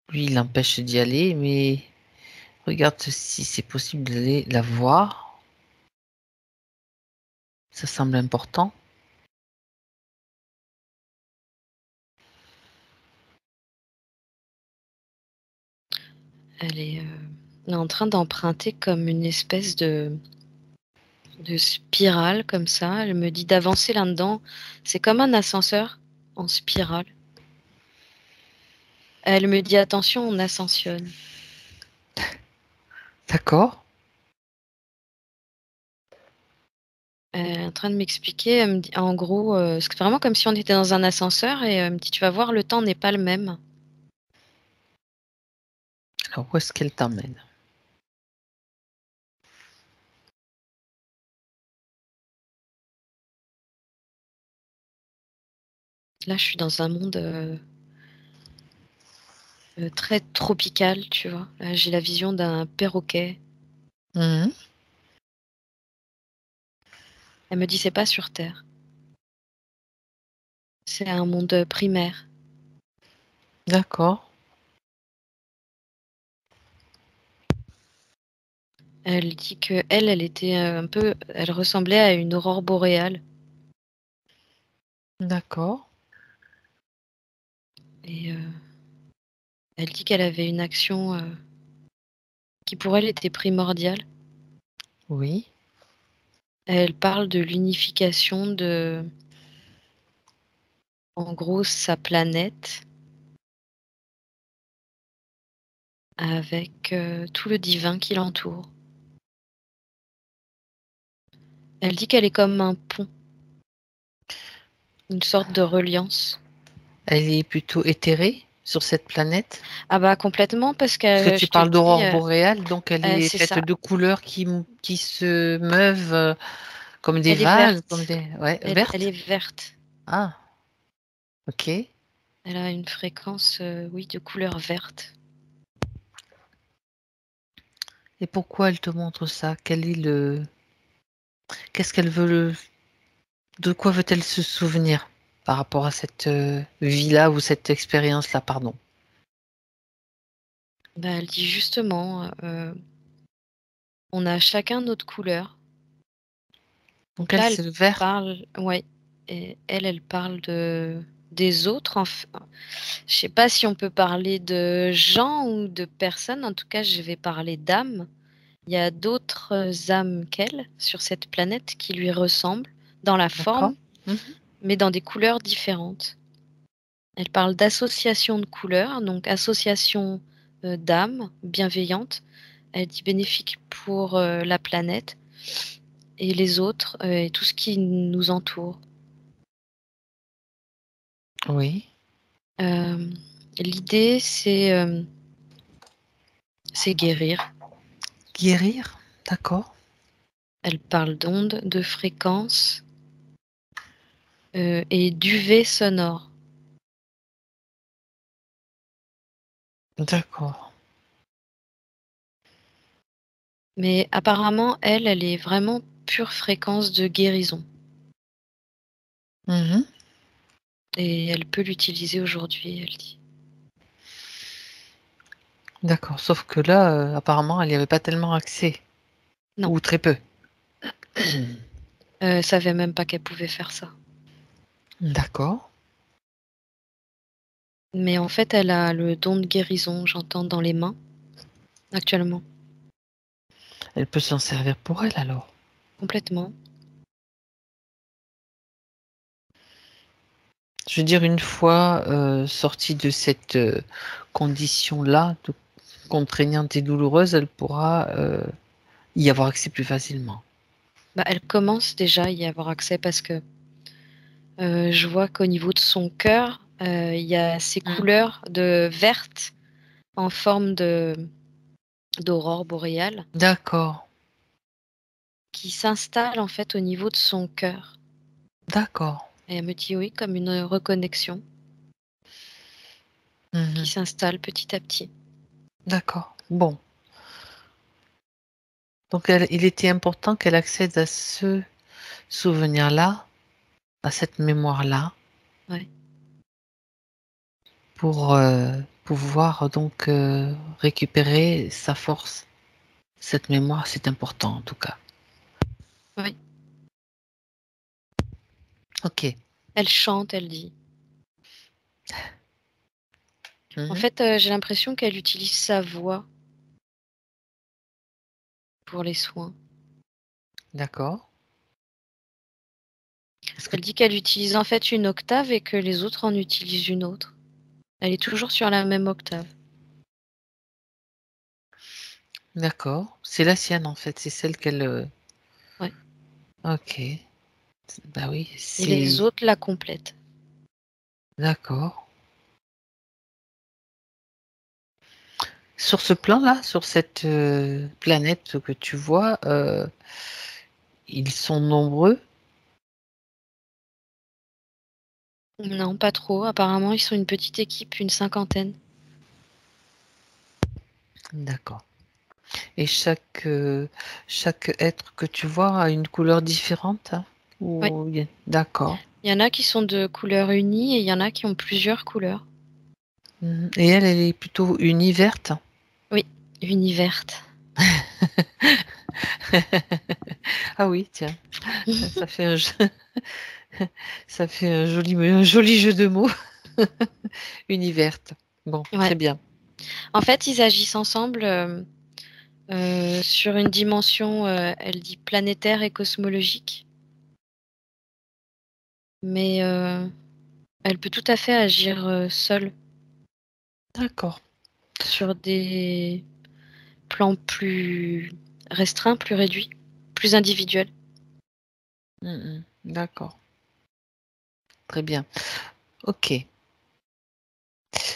Lui, il l'empêche d'y aller, mais regarde si c'est possible d'aller la voir. Ça semble important. Elle est en train d'emprunter comme une espèce de spirale comme ça. Elle me dit d'avancer là-dedans. C'est comme un ascenseur en spirale. Elle me dit attention, on ascensionne. D'accord. Elle est en train de m'expliquer. Elle me dit, en gros, c'est vraiment comme si on était dans un ascenseur et elle me dit tu vas voir, le temps n'est pas le même. Alors où est-ce qu'elle t'emmène? Là, je suis dans un monde très tropical, tu vois. Là, j'ai la vision d'un perroquet. Mhm. Elle me dit c'est pas sur Terre. C'est un monde primaire. D'accord. Elle dit que elle était un peu, elle ressemblait à une aurore boréale. D'accord. Et elle dit qu'elle avait une action qui pour elle était primordiale. Oui. Elle parle de l'unification de, en gros, sa planète avec tout le divin qui l'entoure. Elle dit qu'elle est comme un pont, une sorte de reliance. Elle est plutôt éthérée sur cette planète. Ah bah complètement parce Parce que que tu je te parles dis, d'aurore boréale, donc elle est c'est faite ça. de couleurs qui se meuvent comme des Elle est vagues, comme verte. des... Ouais, Elle est vertes. verte. Ah, ok. Elle a une fréquence, oui, de couleur verte. Et pourquoi elle te montre ça? Quel est le... Qu'est-ce qu'elle veut... De quoi veut-elle se souvenir par rapport à cette vie-là ou cette expérience-là, pardon. Bah, elle dit justement, on a chacun notre couleur. Donc Donc elle, là, elle c'est le vert. parle, ouais, et elle parle des autres. Je sais pas si on peut parler de gens ou de personnes. En tout cas, je vais parler d'âmes. Il y a d'autres âmes qu'elle sur cette planète qui lui ressemblent dans la D'accord. forme, Mhm. mais dans des couleurs différentes. Elle parle d'association de couleurs, donc association d'âmes bienveillantes. Elle dit bénéfique pour la planète et les autres et tout ce qui nous entoure. Oui. Euh, L'idée, c'est guérir. Guérir. D'accord. Elle parle d'ondes, de fréquences et d'UV sonore. D'accord. Mais apparemment, elle est vraiment pure fréquence de guérison. Mhm. Et elle peut l'utiliser aujourd'hui, elle dit. D'accord. Sauf que là, apparemment, elle n'y avait pas tellement accès. Non, Ou très peu. elle savait même pas qu'elle pouvait faire ça. D'accord. Mais en fait, elle a le don de guérison, j'entends, dans les mains, actuellement, Elle peut s'en servir pour elle alors. complètement. Je veux dire, une fois sortie de cette condition-là, contraignante et douloureuse, elle pourra y avoir accès plus facilement. Bah, elle commence déjà à y avoir accès parce que je vois qu'au niveau de son cœur, il y a ces Mm. couleurs de vertes en forme d'aurore boréale D'accord. qui s'installent en fait au niveau de son cœur. D'accord. Et elle me dit oui, comme une reconnexion qui Mhm. s'installe petit à petit. D'accord. Bon. Donc, il était important qu'elle accède à ce souvenir-là, à cette mémoire-là, Ouais. pour pouvoir donc récupérer sa force. Cette mémoire, c'est important en tout cas. Oui. Ok. Elle chante, elle dit. En Mhm. fait, j'ai l'impression qu'elle utilise sa voix pour les soins. D'accord. Est-ce que Elle dit qu'elle utilise en fait une octave et que les autres en utilisent une autre. Elle est toujours sur la même octave. D'accord. C'est la sienne en fait. C'est celle qu'elle. Ouais. Ok. Bah oui. Et les C'est. autres la complètent. D'accord. Sur ce plan-là, sur cette planète que tu vois, ils sont nombreux. Non, pas trop. Apparemment, ils sont une petite équipe, une cinquantaine. D'accord. Et chaque être que tu vois a une couleur différente, hein? Oui. D'accord. Il y en a qui sont de couleur unie et il y en a qui ont plusieurs couleurs. Mhm. Et elle est plutôt unie verte. Oui, unie verte. Ah oui, tiens, ça fait ça fait un joli jeu de mots. Unie verte. Bon, Ouais. très bien. En fait, ils agissent ensemble sur une dimension, elle dit planétaire et cosmologique. Mais elle peut tout à fait agir seule D'accord. sur des plans plus restreints, plus réduits, plus individuels. Mhm. D'accord. Très bien. Ok.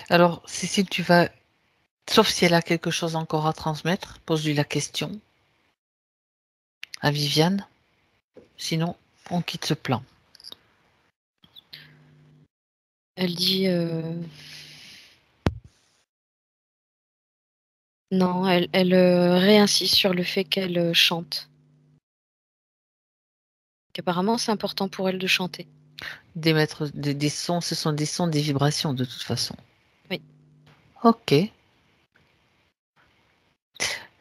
Alors, Cécile, tu vas, sauf si elle a quelque chose encore à transmettre, pose-lui la question à Viviane. Sinon, on quitte ce plan. Elle dit non, elle réinsiste sur le fait qu'elle chante. Qu'apparemment, c'est important pour elle de chanter. D'émettre des sons, ce sont des sons, des vibrations de toute façon. Oui. Ok.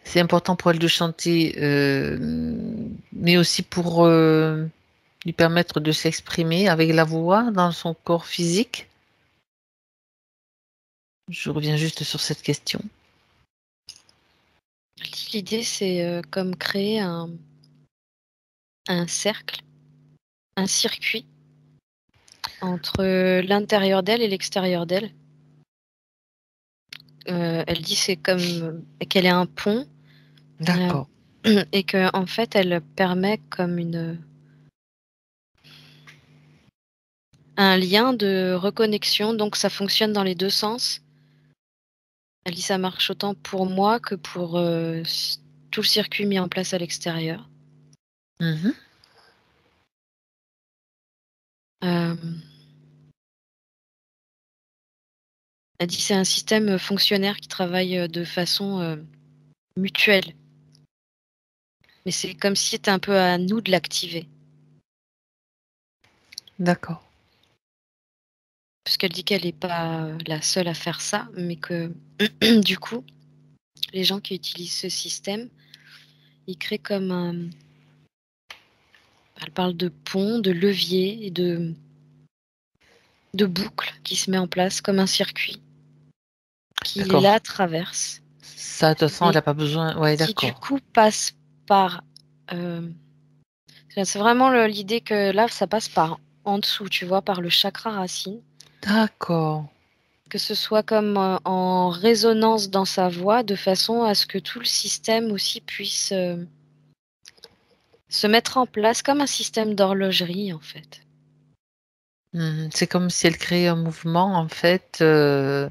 C'est important pour elle de chanter, mais aussi pour lui permettre de s'exprimer avec la voix dans son corps physique. Je reviens juste sur cette question. Elle dit l'idée, c'est comme créer un cercle, un circuit entre l'intérieur d'elle et l'extérieur d'elle. Elle dit c'est comme qu'elle est un pont euh, D'accord. et que en fait elle permet comme un lien de reconnexion, donc ça fonctionne dans les deux sens. Elle dit ça marche autant pour moi que pour tout le circuit mis en place à l'extérieur. Mhm. Euh, Elle dit c'est un système fonctionnaire qui travaille de façon mutuelle. Mais c'est comme si c'était un peu à nous de l'activer. D'accord. Parce qu'elle dit qu'elle n'est pas la seule à faire ça, mais que du coup, les gens qui utilisent ce système, ils créent comme un... Elle parle de pont, de levier et de boucle qui se met en place comme un circuit qui D'accord. la traverse Ça, de toute façon, elle et n'a pas besoin. Ouais, qui du d'accord. coup passe par... euh, c'est vraiment l'idée que là, ça passe par en dessous, tu vois, par le chakra racine. D'accord. Que ce soit comme en résonance dans sa voix, de façon à ce que tout le système aussi puisse se mettre en place comme un système d'horlogerie, en fait. C'est comme si elle créait un mouvement, en fait. Euh,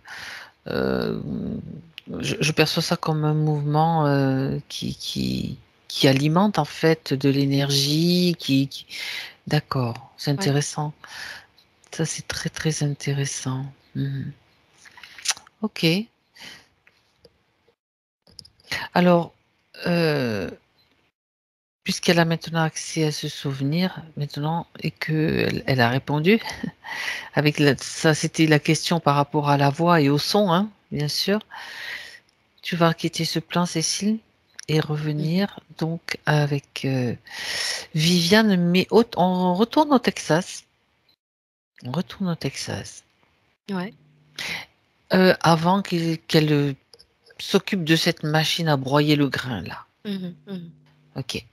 je perçois ça comme un mouvement qui alimente, en fait, de l'énergie. D'accord, c'est Ouais. intéressant. Ça, c'est très, très intéressant. Ok. Alors, euh, puisqu'elle a maintenant accès à ce souvenir, maintenant, et qu'elle a répondu, ça, c'était la question par rapport à la voix et au son, hein, bien sûr. Tu vas quitter ce plan, Cécile, et Mhm. revenir donc avec Viviane, mais on retourne au Texas. On retourne au Texas. Ouais. Avant qu'elle s'occupe de cette machine à broyer le grain, là. Mhm, mhm. Ok.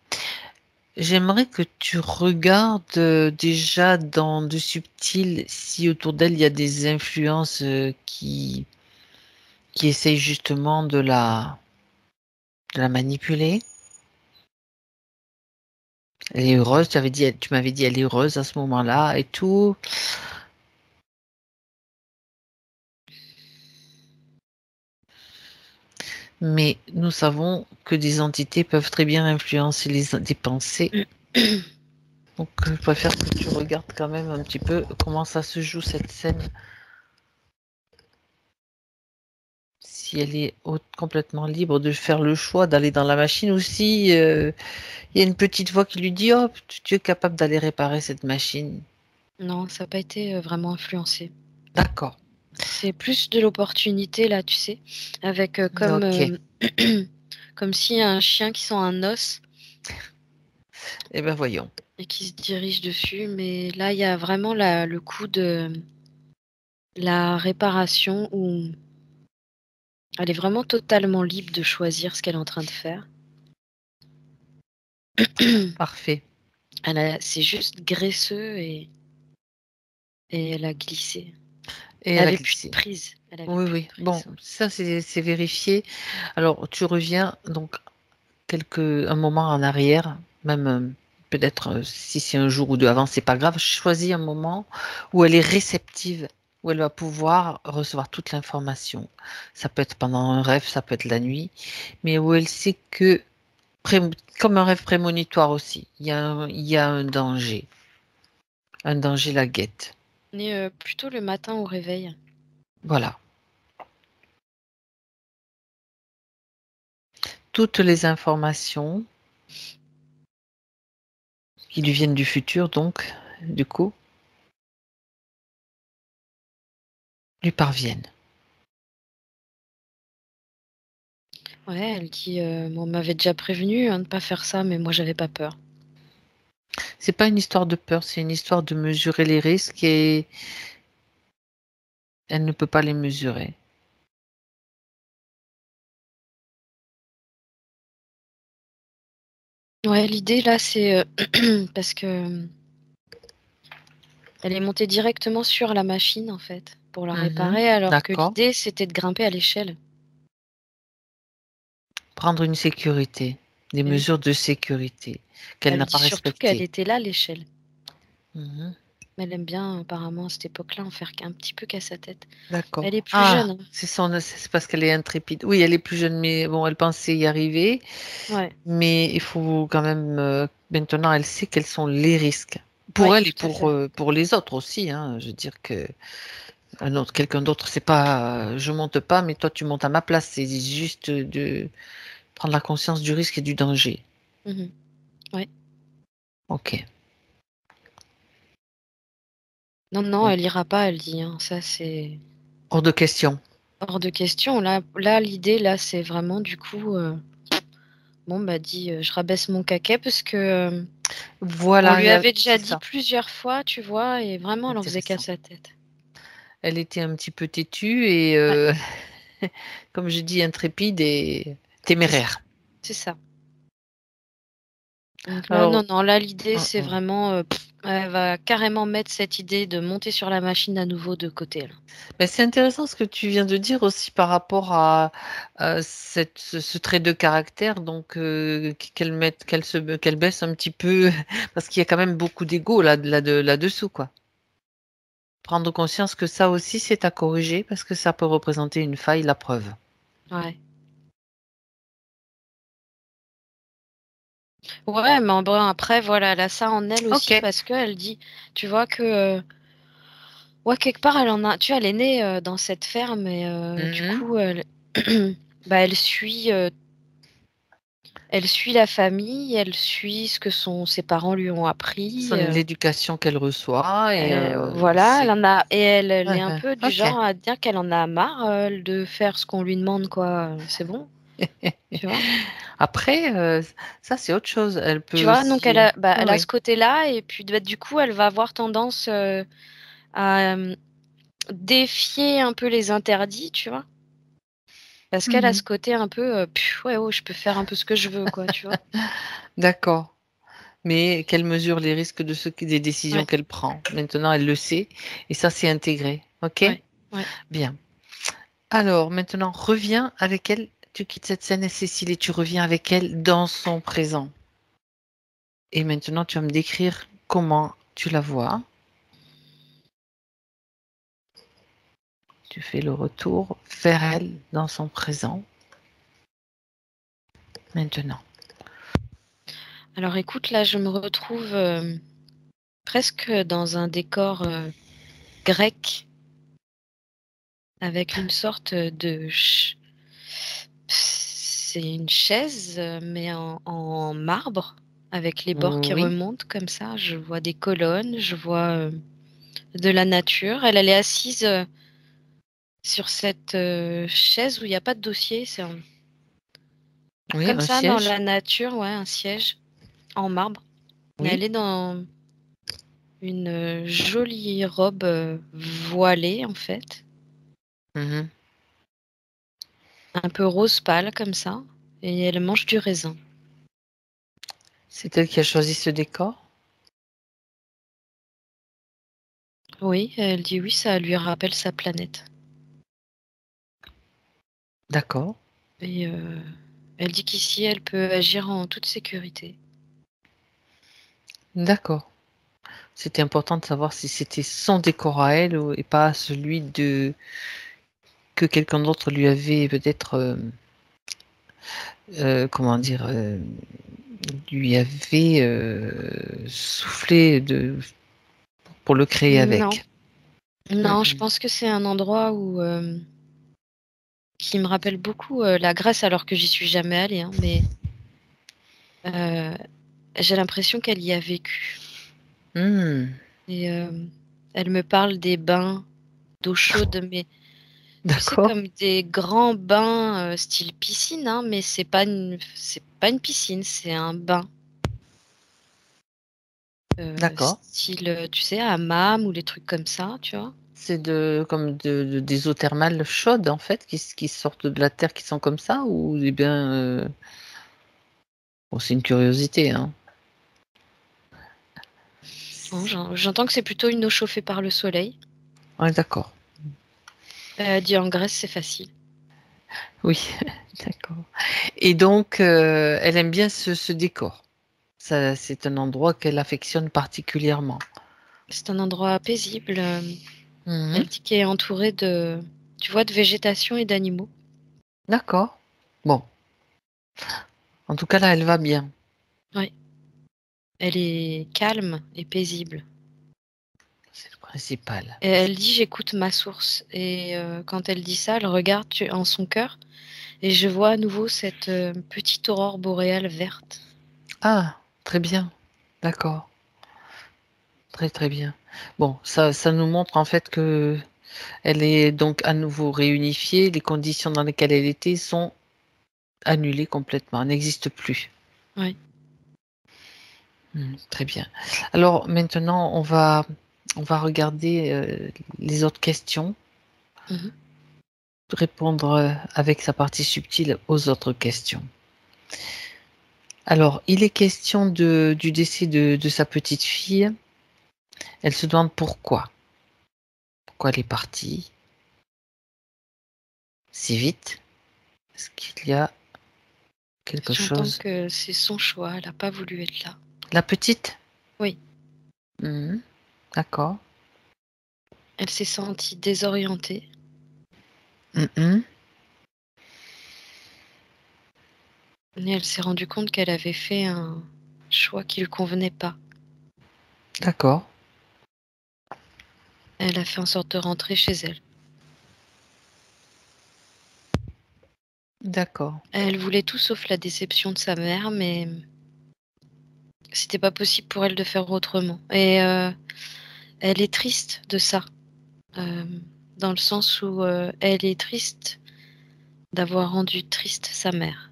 J'aimerais que tu regardes déjà dans du subtil si autour d'elle il y a des influences qui essayent justement de la manipuler. Elle est heureuse, tu m'avais dit elle est heureuse à ce moment-là et tout. Mais nous savons que des entités peuvent très bien influencer des pensées. Donc je préfère que tu regardes quand même un petit peu comment ça se joue cette scène. Si elle est complètement libre de faire le choix d'aller dans la machine ou si il y a une petite voix qui lui dit oh, tu es capable d'aller réparer cette machine. Non, ça n'a pas été vraiment influencé. D'accord. C'est plus de l'opportunité, là, tu sais, avec comme, Ok. comme si un chien qui sent un os Eh bien voyons. et qui se dirige dessus. Mais là, il y a vraiment le coup de la réparation où elle est vraiment totalement libre de choisir ce qu'elle est en train de faire. Parfait. C'est juste graisseux et elle a glissé. Et Elle elle a avait plus de glissé. prise. Elle avait Oui, plus de oui. Bon, prise. Ouais. ça c'est vérifié. Alors tu reviens donc un moment en arrière, même peut-être si c'est un jour ou deux avant, c'est pas grave. Choisis un moment où elle est réceptive, où elle va pouvoir recevoir toute l'information. Ça peut être pendant un rêve, ça peut être la nuit, mais où elle sait que, pré- comme un rêve prémonitoire aussi, il y a un danger la guette. Mais plutôt le matin au réveil. Voilà. Toutes les informations qui lui viennent du futur, donc, du coup, lui parviennent. Ouais, elle dit on m'avait déjà prévenu hein, de ne pas faire ça, mais moi j'avais pas peur. C'est pas une histoire de peur, c'est une histoire de mesurer les risques et elle ne peut pas les mesurer. Ouais, l'idée là, c'est parce que elle est montée directement sur la machine en fait pour la Mhm. réparer, alors que D'accord. l'idée c'était de grimper à l'échelle. Prendre une sécurité, des Eh oui. mesures de sécurité qu'elle Elle n'a dit pas surtout qu'elle respectées. était là l'échelle. Mhm. Elle aime bien apparemment à cette époque-là en faire qu'un petit peu qu'à sa tête. Elle est D'accord. plus Ah, jeune. Hein. c'est parce qu'elle est intrépide. Oui, elle est plus jeune, mais bon, elle pensait y arriver. Ouais, Mais il faut quand même, maintenant, elle sait quels sont les risques. Pour ouais, elle et tout à fait. pour les autres aussi, hein. Je veux dire que quelqu'un d'autre, c'est pas, je monte pas, mais toi, tu montes à ma place. C'est juste de prendre la conscience du risque et du danger. Mhm. Ouais. Ok. Non, non, Donc, elle ira pas, elle dit. Hein. Ça c'est. hors de question. hors de question. Là, l'idée, là, c'est vraiment du coup, bon, bah, je rabaisse mon caquet parce que on lui Voilà, avait déjà c'est dit ça. plusieurs fois, tu vois, et vraiment, elle en faisait qu'à Intéressant. sa tête. Elle était un petit peu têtue et, Ouais, comme je dis, intrépide et c'est ça. téméraire. C'est ça. Donc là, Alors, non, là, l'idée, hum, c'est hum. vraiment, elle va carrément mettre cette idée de monter sur la machine à nouveau de côté, là. Ben, c'est intéressant ce que tu viens de dire aussi par rapport à ce trait de caractère, donc qu'elle baisse un petit peu, parce qu'il y a quand même beaucoup d'ego là-dessous, quoi. Prendre conscience que ça aussi, c'est à corriger parce que ça peut représenter une faille, la preuve. Ouais. Ouais, mais bon, après, voilà, elle a ça en elle Ok. aussi parce qu'elle dit, tu vois que, ouais, quelque part, elle en a, tu vois, elle est née dans cette ferme et du Mhm. coup, bah, elle suit la famille, elle suit ce que ses parents lui ont appris. L'éducation qu'elle reçoit et Voilà, c'est. elle est un Ouais, peu du ok. genre à dire qu'elle en a marre de faire ce qu'on lui demande, quoi. C'est bon, tu vois. Après, ça c'est autre chose. Elle Tu peut vois, donc aussi. Oui, elle a ce oui. côté-là, et puis bah, du coup, elle va avoir tendance à défier un peu les interdits, tu vois. Parce qu'elle a ce Mhm. côté un peu, ouais, oh, je peux faire un peu ce que je veux, quoi, tu vois. D'accord. Mais qu'elle mesure les risques des décisions Ouais, qu'elle prend. Maintenant, elle le sait et ça, c'est intégré. OK? ouais, ouais. Bien. Alors, maintenant, reviens avec elle. Tu quittes cette scène, et Cécile, et tu reviens avec elle dans son présent. Et maintenant, tu vas me décrire comment tu la vois. Tu fais le retour vers elle dans son présent. Maintenant. Alors écoute, là, je me retrouve presque dans un décor grec avec une sorte c'est une chaise, mais en marbre, avec les bords qui Oui. remontent comme ça. Je vois des colonnes, je vois de la nature. Elle est assise sur cette chaise où il n'y a pas de dossier. Oui, Comme un ça, dans siège. la nature, ouais, un siège en marbre. Elle Oui. est dans une jolie robe voilée, en fait, Mhm. un peu rose pâle comme ça, et elle mange du raisin. C'est elle qui a choisi ce décor. Oui, elle dit oui, ça lui rappelle sa planète. D'accord. Et elle dit qu'ici, elle peut agir en toute sécurité. D'accord. C'était important de savoir si c'était son décor à elle et pas celui que quelqu'un d'autre lui avait peut-être, comment dire, lui avait soufflé pour le créer Non, avec. non, je Mhm. pense que c'est un endroit qui me rappelle beaucoup la Grèce, alors que j'y suis jamais allée, hein, mais euh, j'ai l'impression qu'elle y a vécu. Hmm. Et elle me parle des bains d'eau chaude, mais tu sais, D'accord, comme des grands bains style piscine, hein, mais c'est pas une piscine, c'est un bain d'accord. style, tu sais, hammam ou les trucs comme ça, tu vois. C'est comme des eaux thermales chaudes en fait qui sortent de la terre qui sont comme ça ou eh bien bon, c'est une curiosité hein. Non, j'entends que c'est plutôt une eau chauffée par le soleil. Ouais, d'accord. Dit en Grèce, c'est facile. Oui, d'accord. Et donc elle aime bien ce décor. Ça, c'est un endroit qu'elle affectionne particulièrement. C'est un endroit paisible. Mhm. Elle dit qu'il est entouré tu vois, de végétation et d'animaux. D'accord. Bon, en tout cas là, elle va bien. Ouais. Elle est calme et paisible. C'est le principal. Et elle dit, j'écoute ma source. Et quand elle dit ça, elle regarde en son cœur. Et je vois à nouveau cette petite aurore boréale verte. Ah, très bien. D'accord. Très très bien. Bon, ça nous montre en fait que Elle est donc à nouveau réunifiée. Les conditions dans lesquelles elle était sont annulées complètement, n'existent plus. Oui. Très bien. Alors maintenant, on va regarder les autres questions, Mhm. répondre avec sa partie subtile aux autres questions. Alors, il est question du décès de sa petite fille. Elle se demande pourquoi. Pourquoi elle est partie si vite? Est-ce qu'il y a quelque J'entends chose? que c'est son choix, elle n'a pas voulu être là. La petite? Oui, Mhm. D'accord. elle s'est sentie désorientée Mhm. et elle s'est rendue compte qu'elle avait fait un choix qui lui convenait pas. D'accord. Elle a fait en sorte de rentrer chez elle. D'accord. Elle voulait tout sauf la déception de sa mère, mais c'était pas possible pour elle de faire autrement. Et elle est triste de ça, dans le sens où elle est triste d'avoir rendu triste sa mère.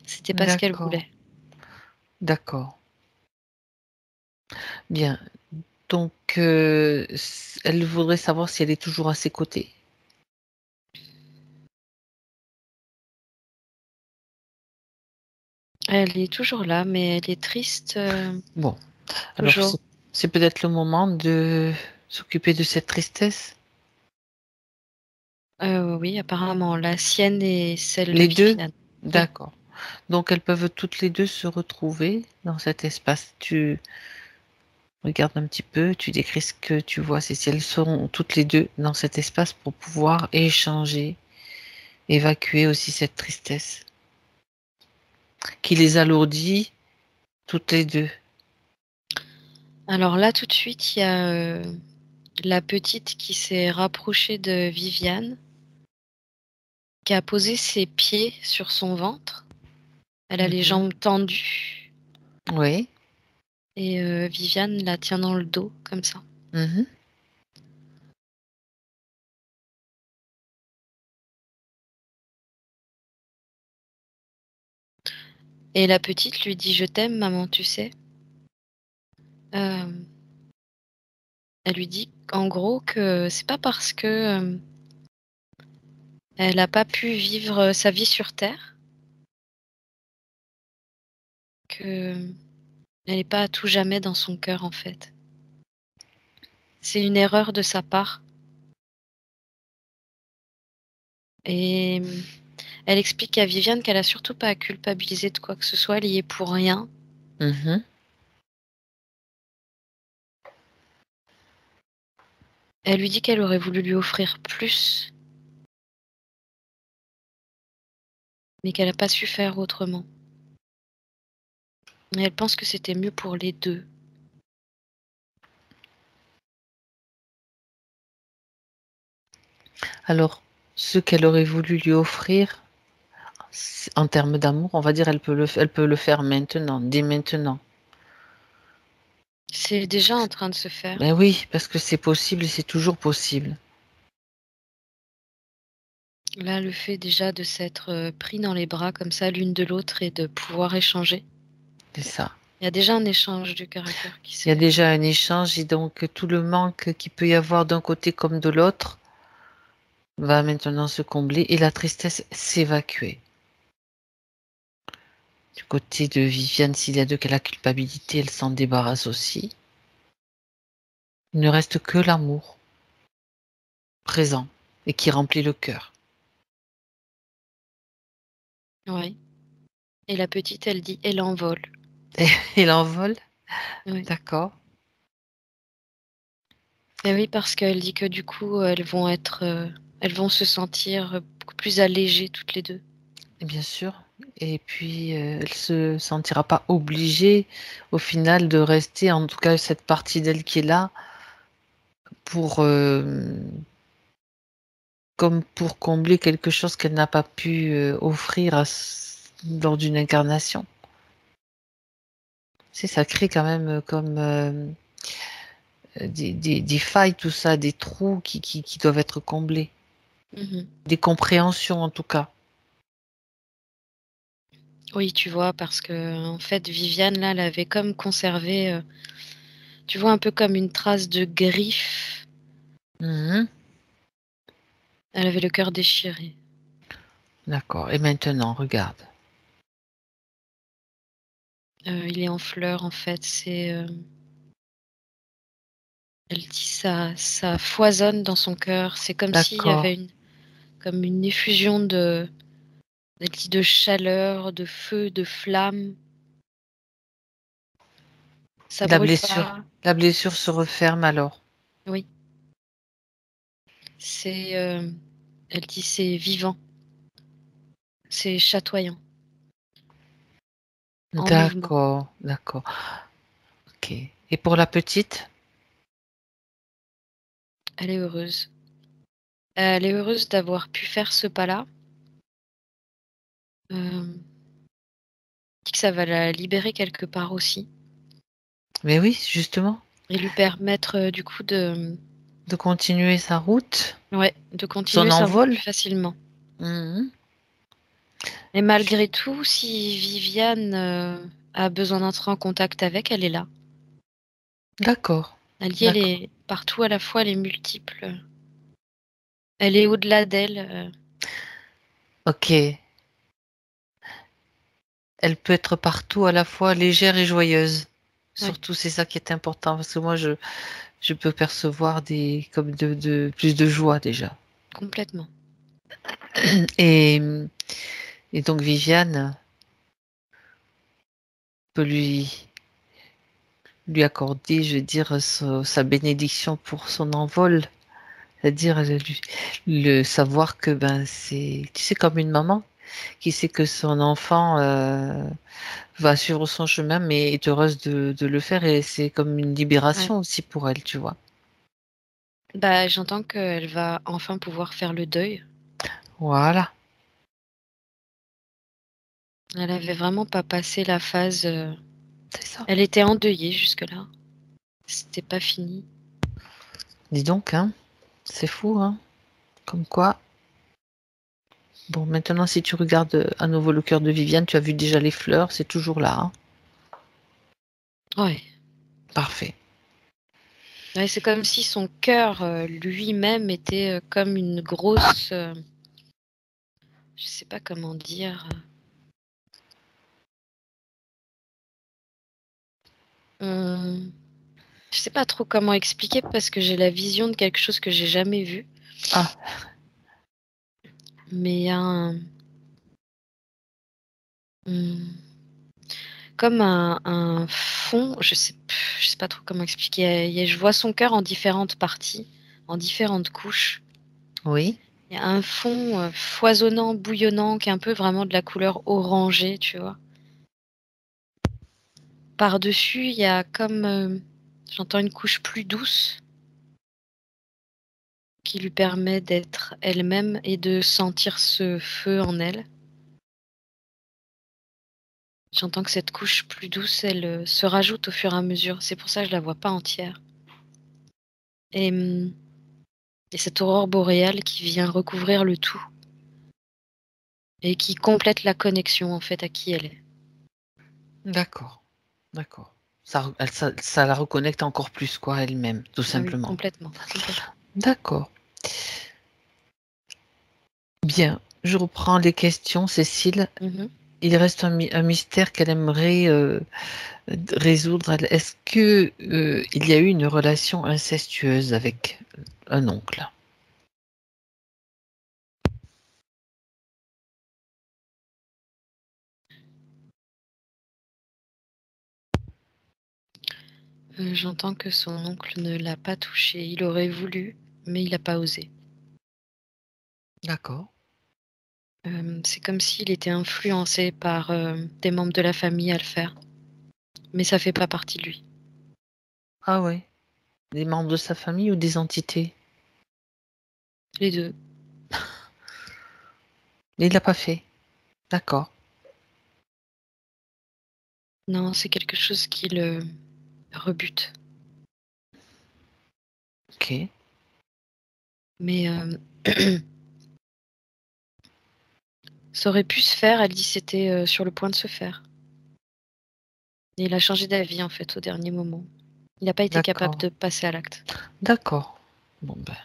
C'était pas ce qu'elle D'accord. voulait. D'accord. Bien. Donc, elle voudrait savoir si elle est toujours à ses côtés. Elle est toujours là, mais elle est triste, Bon, alors toujours. c'est peut-être le moment de s'occuper de cette tristesse. Oui, apparemment, la sienne et celle de Les deux? Viviane. Oui. D'accord. Donc, elles peuvent toutes les deux se retrouver dans cet espace. Tu regardes un petit peu, tu décris ce que tu vois. C'est si elles seront toutes les deux dans cet espace pour pouvoir échanger, évacuer aussi cette tristesse qui les alourdit toutes les deux. Alors là, tout de suite, il y a, la petite qui s'est rapprochée de Viviane, qui a posé ses pieds sur son ventre. Elle a les Mhm. jambes tendues Oui. et Viviane la tient dans le dos comme ça. Mhm. Et la petite lui dit: «Je t'aime maman, tu sais?» Hem, Elle lui dit en gros que c'est pas parce que, elle a pas pu vivre sa vie sur terre qu'elle est pas à tout jamais dans son cœur, en fait. C'est une erreur de sa part et elle explique à Viviane qu'elle a surtout pas à culpabiliser de quoi que ce soit, elle y est pour rien. Mhm. Elle lui dit qu'elle aurait voulu lui offrir plus, mais qu'elle a pas su faire autrement. Et elle pense que c'était mieux pour les 2. Alors, ce qu'elle aurait voulu lui offrir, en termes d'amour, on va dire, elle peut le faire maintenant, dès maintenant. C'est déjà en train de se faire. Ben oui, parce que c'est possible et c'est toujours possible. Là, le fait déjà de s'être, pris dans les bras comme ça l'une de l'autre et de pouvoir échanger. C'est ça. Il y a déjà un échange du cœur à cœur qui se Il y a fait. déjà un échange et donc tout le manque qu'il peut y avoir d'un côté comme de l'autre va maintenant se combler et la tristesse s'évacuer. Du côté de Viviane, s'il y a de la culpabilité, elle s'en débarrasse aussi. Il ne reste que l'amour présent et qui remplit le cœur. Oui, et la petite, elle dit: «Elle envole». Et l'envol, Oui. d'accord. Et oui, parce qu'elle dit que du coup, elles vont se sentir, beaucoup plus allégées toutes les 2. Et bien sûr. Et puis, elle se sentira pas obligée, au final, de rester, en tout cas, cette partie d'elle qui est là, pour, comme pour combler quelque chose qu'elle n'a pas pu, offrir lors d'une incarnation. C'est ça crée quand même, comme, des failles, tout ça, des trous qui doivent être comblés. Mhm. Des compréhensions en tout cas. Oui, tu vois, parce que en fait, Viviane, là, elle avait comme conservé, tu vois, un peu comme une trace de griffe. Mhm. Elle avait le cœur déchiré. D'accord. Et maintenant, regarde. Il est en fleurs, en fait. Elle dit ça foisonne dans son cœur. C'est comme s'il y D'accord. avait comme une effusion elle dit de chaleur, de feu, de flamme. Ça La brûle blessure. pas. La blessure se referme alors. Oui, c'est, elle dit c'est vivant, c'est chatoyant, en mouvement. D'accord. D'accord. Ok. Et pour la petite? Elle est heureuse. Elle est heureuse d'avoir pu faire ce pas-là. Dit que ça va la libérer quelque part aussi Mais oui, justement. et lui permettre, du coup De continuer sa route. de continuer Son sa route envol. plus facilement. Mhm. Et malgré tout, si Viviane, a besoin d'entrer en contact avec, elle est là. D'accord. Elle dit elle D'accord. est partout à la fois, elle est multiple. Elle est au-delà d'elle, Ok. Elle peut être partout à la fois légère et joyeuse. ouais, Surtout, c'est ça qui est important parce que moi, je peux percevoir comme plus de joie déjà. complètement. Et, et donc, Viviane peut lui accorder, je veux dire, sa bénédiction pour son envol. C'est-à-dire le savoir que ben c'est, tu sais, comme une maman qui sait que son enfant va suivre son chemin, mais est heureuse de le faire et c'est comme une Ouais. libération aussi pour elle, tu vois. Bah, j'entends qu'elle va enfin pouvoir faire le deuil. Voilà, Elle avait vraiment pas passé la phase, c'est ça. elle était endeuillée jusque-là. C'était pas fini. Dis donc, hein, c'est fou, hein. Comme quoi. Bon, maintenant, si tu regardes à nouveau le cœur de Viviane, tu as vu déjà les fleurs, c'est toujours là, hein. Ouais. Parfait. Ouais, c'est comme si son cœur, lui-même était, comme une grosse, je sais pas comment dire, je sais pas trop comment expliquer parce que j'ai la vision de quelque chose que j'ai jamais vu. Ah, Mais il y a mmh, comme un fond, je sais pas trop comment expliquer. Je vois son cœur en différentes parties, en différentes couches. oui, Il y a un fond, foisonnant, bouillonnant, qui est un peu vraiment de la couleur orangée, tu vois? Par-dessus, il y a comme, j'entends une couche plus douce qui lui permet d'être elle-même et de sentir ce feu en elle. J'entends que cette couche plus douce, elle, se rajoute au fur et à mesure. C'est pour ça que je la vois pas entière et et cette aurore boréale qui vient recouvrir le tout et qui complète la connexion, en fait, à qui elle est. d'accord, d'accord. Ça la reconnecte encore plus, quoi, elle-même, tout Ah oui, simplement. complètement, complètement. D'accord. Bien, je reprends les questions, Cécile. Mmh. Il reste un mystère qu'elle aimerait résoudre. Est-ce que il y a eu une relation incestueuse avec un oncle? J'entends que son oncle ne l'a pas touchée. Il aurait voulu, mais il a pas osé. D'accord. C'est comme s'il était influencé par, des membres de la famille à le faire, mais ça fait pas partie de lui. Ah ouais. Des membres de sa famille ou des entités? Les 2. Mais il l'a pas fait. D'accord. Non, c'est quelque chose qui le rebute. Ok. Mais ça aurait pu se faire, elle dit c'était sur le point de se faire. Et il a changé d'avis en fait au dernier moment. Il n'a pas été capable D'accord. de passer à l'acte. D'accord. Bon, ben,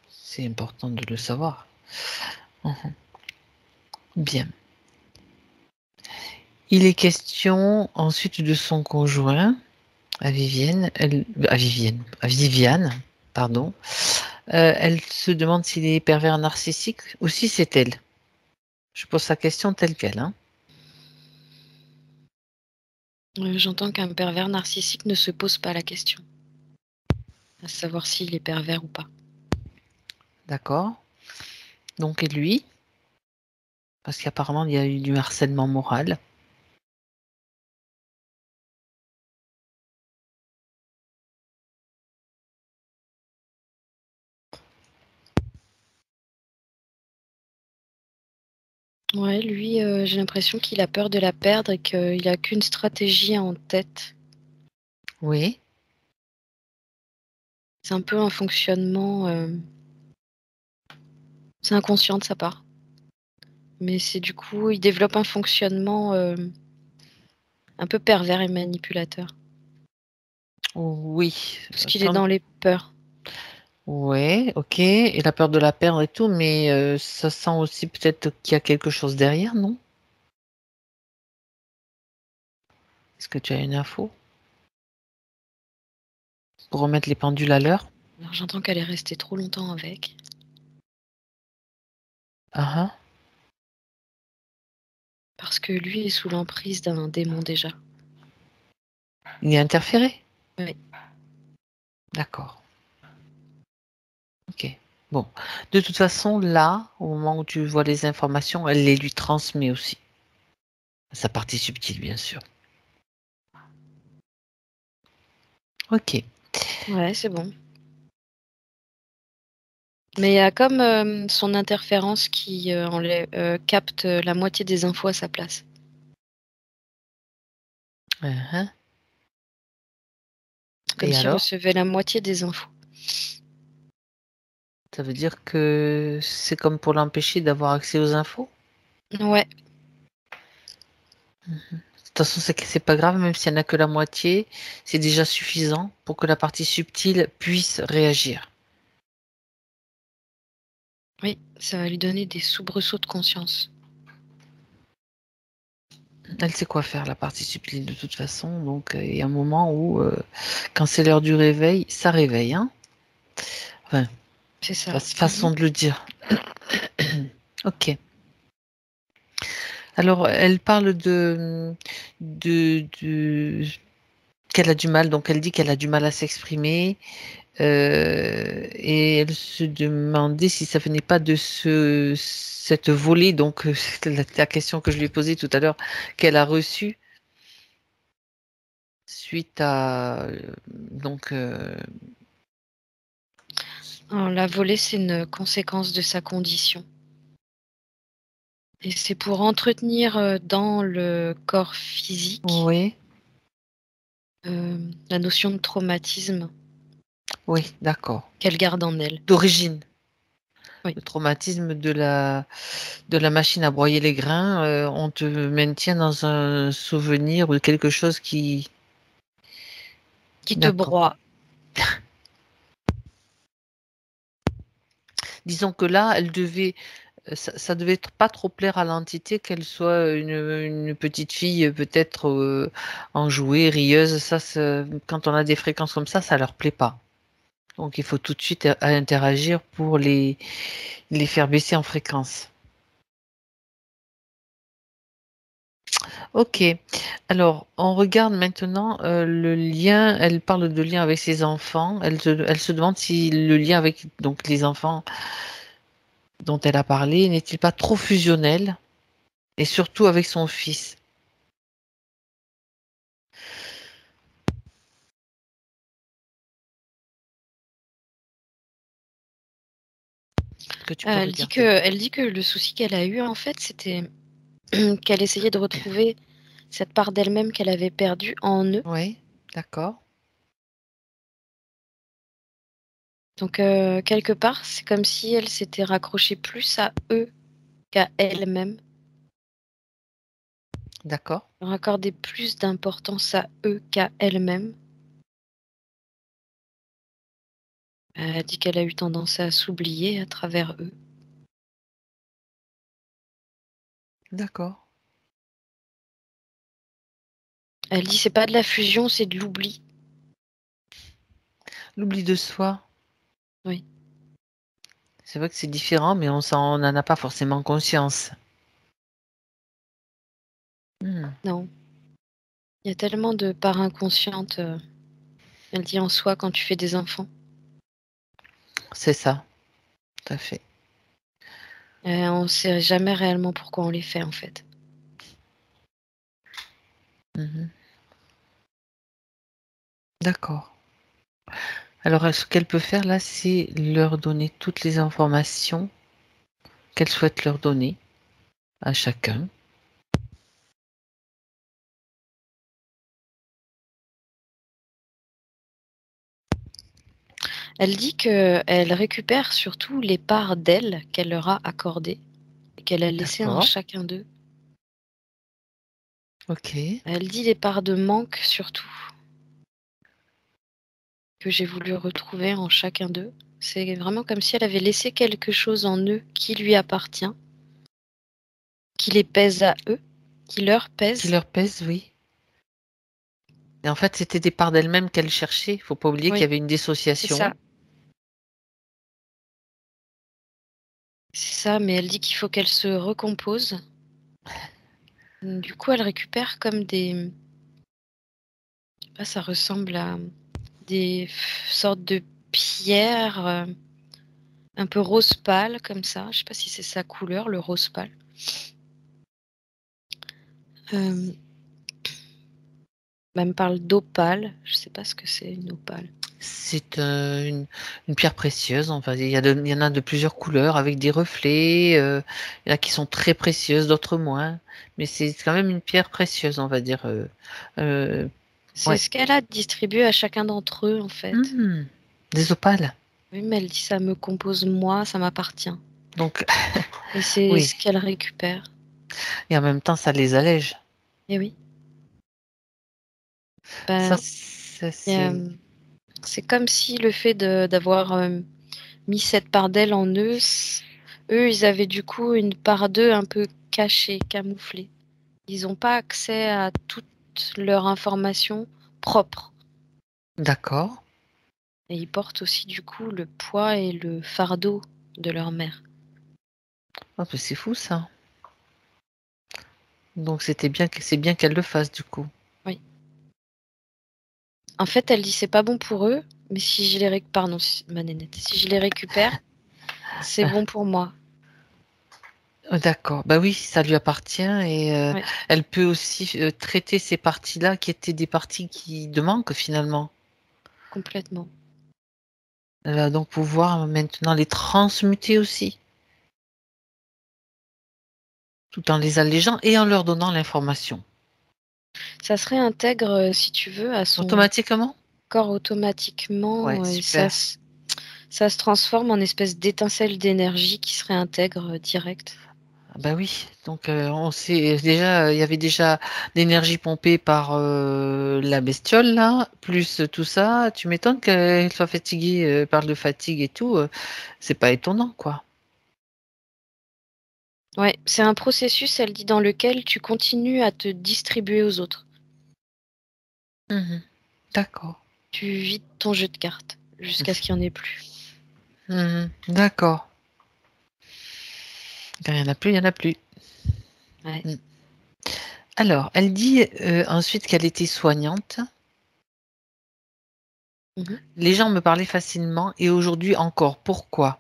c'est important de le savoir. Mhm. Bien. Il est question ensuite de son conjoint, à Viviane, pardon. Elle se demande s'il est pervers narcissique ou si c'est elle. Je pose sa question telle qu'elle, hein. J'entends qu'un pervers narcissique ne se pose pas la question, à savoir s'il est pervers ou pas. D'accord. Donc, et lui, parce qu'apparemment, il y a eu du harcèlement moral. Ouais, lui, j'ai l'impression qu'il a peur de la perdre et qu'il a qu'une stratégie en tête. Oui. C'est un peu un fonctionnement, c'est inconscient de sa part. Mais c'est du coup, il développe un fonctionnement, un peu pervers et manipulateur. Oui. Parce qu'il est dans les peurs. Ouais, ok. Il a peur de la perdre et tout, mais ça sent aussi peut-être qu'il y a quelque chose derrière, non? Est-ce que tu as une info pour remettre les pendules à l'heure? Alors j'entends qu'elle est restée trop longtemps avec, Ah ah. parce que lui est sous l'emprise d'un démon déjà. Il y a interféré? Oui. D'accord. Ok. Bon. De toute façon, là, au moment où tu vois les informations, elle les lui transmet aussi. Sa partie subtile, bien sûr. Ok. Ouais, c'est bon. Mais il y a comme son interférence qui capte la moitié des infos à sa place. Ah ah. Comme Et s'il alors? recevait la moitié des infos. Ça veut dire que c'est comme pour l'empêcher d'avoir accès aux infos? Ouais, De toute façon, c'est pas grave, même s'il n'y en a que la moitié, c'est déjà suffisant pour que la partie subtile puisse réagir. oui, ça va lui donner des soubresauts de conscience. Elle sait quoi faire, la partie subtile, de toute façon. Donc, il y a un moment où, quand c'est l'heure du réveil, ça réveille, hein. Enfin, C'est ça. façon de le dire. Ok. Alors, elle parle de qu'elle a du mal, donc elle dit qu'elle a du mal à s'exprimer, et elle se demandait si ça venait pas de cette volée, donc c'était la question que je lui ai posée tout à l'heure, qu'elle a reçue suite à donc Alors, la volée, c'est une conséquence de sa condition. Et c'est pour entretenir dans le corps physique oui, la notion de traumatisme oui, d'accord. qu'elle garde en elle. D'origine, Oui, le traumatisme de la machine à broyer les grains, on te maintient dans un souvenir ou quelque chose qui, qui te d'accord. broie. Disons que là, elle devait ça devait être pas trop plaire à l'entité qu'elle soit une petite fille peut-être enjouée, rieuse. Quand on a des fréquences comme ça leur plaît pas. Donc il faut tout de suite interagir pour les faire baisser en fréquence. Ok. Alors on regarde maintenant le lien. Elle parle de lien avec ses enfants. Elle se demande si le lien avec donc les enfants dont elle a parlé n'est-il pas trop fusionnel et surtout avec son fils. Que tu peux regarder. Elle dit que le souci qu'elle a eu, en fait, c'était qu'elle essayait de retrouver cette part d'elle-même qu'elle avait perdue en eux. Oui, d'accord. Donc, quelque part, c'est comme si elle s'était raccrochée plus à eux qu'à elle-même. D'accord. Leur accorder plus d'importance à eux qu'à elle-même. Elle dit qu'elle a eu tendance à s'oublier à travers eux. D'accord. Elle dit: «C'est pas de la fusion, c'est de l'oubli». L'oubli de soi, Oui, c'est vrai que c'est différent, mais on n'en a pas forcément conscience. Mmh. non. Il y a tellement de parts inconscientes, elle dit, en soi quand tu fais des enfants. C'est ça, tout à fait. On sait jamais réellement pourquoi on les fait, en fait. Mmh. D'accord. Alors, ce qu'elle peut faire là, c'est leur donner toutes les informations qu'elle souhaite leur donner à chacun. Elle dit qu'elle récupère surtout les parts d'elle qu'elle leur a accordées et qu'elle a laissées en D'accord. chacun d'eux. OK. Elle dit les parts de manque surtout, que j'ai voulu retrouver en chacun d'eux. C'est vraiment comme si elle avait laissé quelque chose en eux qui lui appartient, qui les pèse à eux, qui leur Qui pèse. leur pèse, oui. Et en fait, c'était des parts d'elle-même qu'elle cherchait. Il faut pas oublier qu'il y Oui, avait une c'est dissociation. ça. C'est ça, mais elle dit qu'il faut qu'elle se recompose. Du coup, elle récupère comme des, je sais pas, ça ressemble à des sortes de pierres, un peu rose pâle comme ça. Je sais pas si c'est sa couleur, le rose pâle. Hem, elle me parle d'opale, je sais pas ce que c'est une opale. C'est, une pierre précieuse, enfin, il y en a de plusieurs couleurs avec des reflets, il y en a qui sont très précieuses, d'autres moins, mais c'est quand même une pierre précieuse, on va dire, heu, C'est ouais. ce qu'elle a distribué à chacun d'entre eux, en fait. Mmh. Des opales? Oui, mais elle dit: «Ça me compose moi, ça m'appartient» Donc et c'est oui, ce qu'elle récupère. et en même temps, ça les allège. Et oui, Ça, ben, il y a, c'est c'est comme si le fait d'avoir, mis cette part d'elle en eux, eux, ils avaient du coup une part d'eux un peu cachée, camouflée. Ils n'ont pas accès à toute leur information propre d'accord. et ils portent aussi du coup le poids et le fardeau de leur mère. Ah, bah, c'est fou ça. Donc c'est bien qu'elle le fasse du coup. Oui. En fait, elle dit: «C'est pas bon pour eux, mais si je les pardon, si ma nénette, si je les récupère, c'est bon pour moi». D'accord. Bah oui, ça lui appartient et Oui, elle peut aussi, traiter ces parties-là qui étaient des parties qui de manque finalement. complètement. Elle va donc pouvoir maintenant les transmuter aussi, tout en les allégeant et en leur donnant l'information. Ça se réintègre, si tu veux, à son Automatiquement? corps Ouais, automatiquement, et super. ça se transforme en espèce d'étincelle d'énergie qui se réintègre, direct. Ah bah oui, donc on sait déjà, il y avait déjà l'énergie pompée par, la bestiole là, plus tout ça. Tu m'étonnes qu'elle soit fatiguée, elle parle de fatigue et tout, c'est pas étonnant quoi. Ouais, c'est un processus, elle dit, dans lequel tu continues à te distribuer aux autres. Mmh. D'accord. Tu vides ton jeu de cartes jusqu'à ce qu'il y en ait plus. Mmh. D'accord. Quand il y en a plus, il y en a plus. Ouais. Mmh. Alors, elle dit, ensuite qu'elle était soignante. Mmh. Les gens me parlaient facilement et aujourd'hui encore. Pourquoi?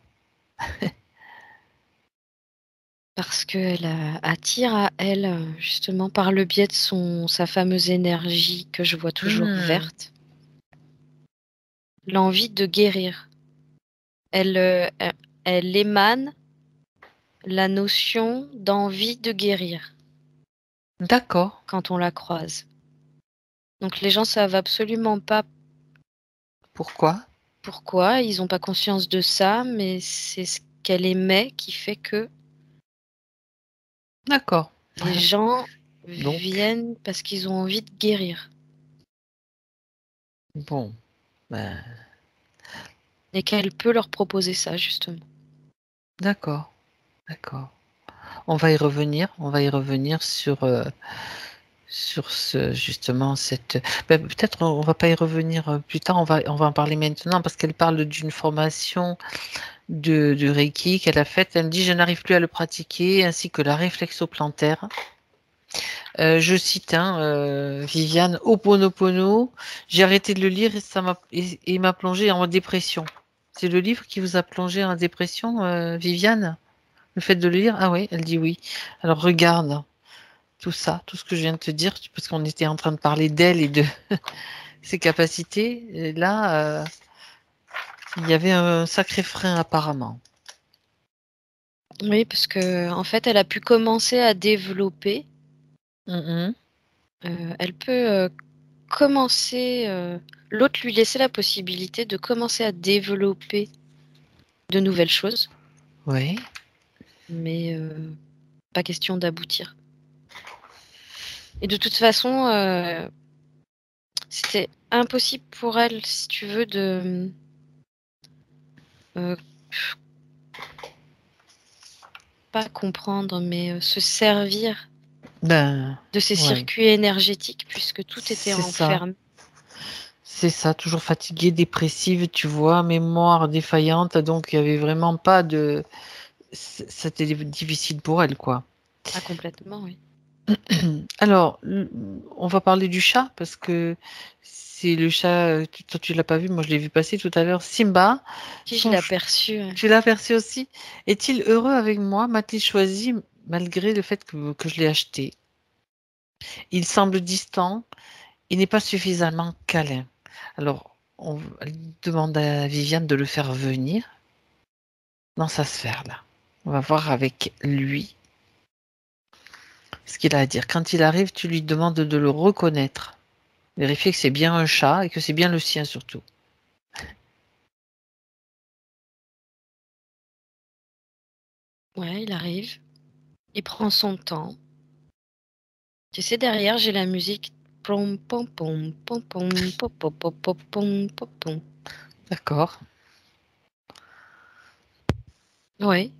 Parce qu'elle, attire à elle, justement par le biais de sa fameuse énergie que je vois toujours Mmh. verte, l'envie de guérir. Elle émane la notion d'envie de guérir D'accord. quand on la croise. Donc les gens savent absolument pas Pourquoi? pourquoi, ils ont pas conscience de ça, mais c'est ce qu'elle émet qui fait que D'accord. les gens Donc, viennent parce qu'ils ont envie de guérir bon, ben, et qu'elle peut leur proposer ça, justement. d'accord, d'accord. On va y revenir sur ce, justement, cette. Ben, peut-être on va pas y revenir plus tard, on va en parler maintenant parce qu'elle parle d'une formation de Reiki qu'elle a faite. Elle me dit, je n'arrive plus à le pratiquer, ainsi que la réflexo-plantaire. Je cite hein, Viviane, Ho'oponopono, j'ai arrêté de le lire et il m'a plongé en dépression. C'est le livre qui vous a plongé en dépression, Viviane? Le fait de le lire? Ah oui, elle dit oui. Alors regarde tout ça, tout ce que je viens de te dire, parce qu'on était en train de parler d'elle et de ses capacités. Et là, il y avait un sacré frein apparemment. Oui, parce que en fait, elle a pu commencer à développer. Mhm. Elle peut commencer. L'autre lui laissait la possibilité de commencer à développer de nouvelles choses, Oui, mais pas question d'aboutir. Et de toute façon, c'était impossible pour elle, si tu veux, de euh, pas comprendre, mais se servir ben, de ces ouais, circuits énergétiques puisque tout était c'est ça. enfermé. C'est ça, toujours fatiguée, dépressive, tu vois, mémoire défaillante, donc il y avait vraiment pas de. C'était difficile pour elle, quoi. Ah, complètement, oui. Alors, on va parler du chat, parce que c'est le chat, toi tu l'as pas vu, moi je l'ai vu passer tout à l'heure, Simba. Si je Son, l'ai ch- aperçu. Tu l'as aperçu aussi? Est-il heureux avec moi? M'a-t-il choisi malgré le fait que je l'ai acheté? Il semble distant, il n'est pas suffisamment câlin. Alors, elle demande à Viviane de le faire venir dans sa sphère là. On va voir avec lui ce qu'il a à dire. Quand il arrive, tu lui demandes de le reconnaître. Vérifier que c'est bien un chat et que c'est bien le sien surtout. Ouais, il arrive. Il prend son temps. Tu sais, derrière, j'ai la musique. Pom, pom, pom, pom, pom, pom, pom, pom, pom, pom, pom, pom. D'accord. Ouais,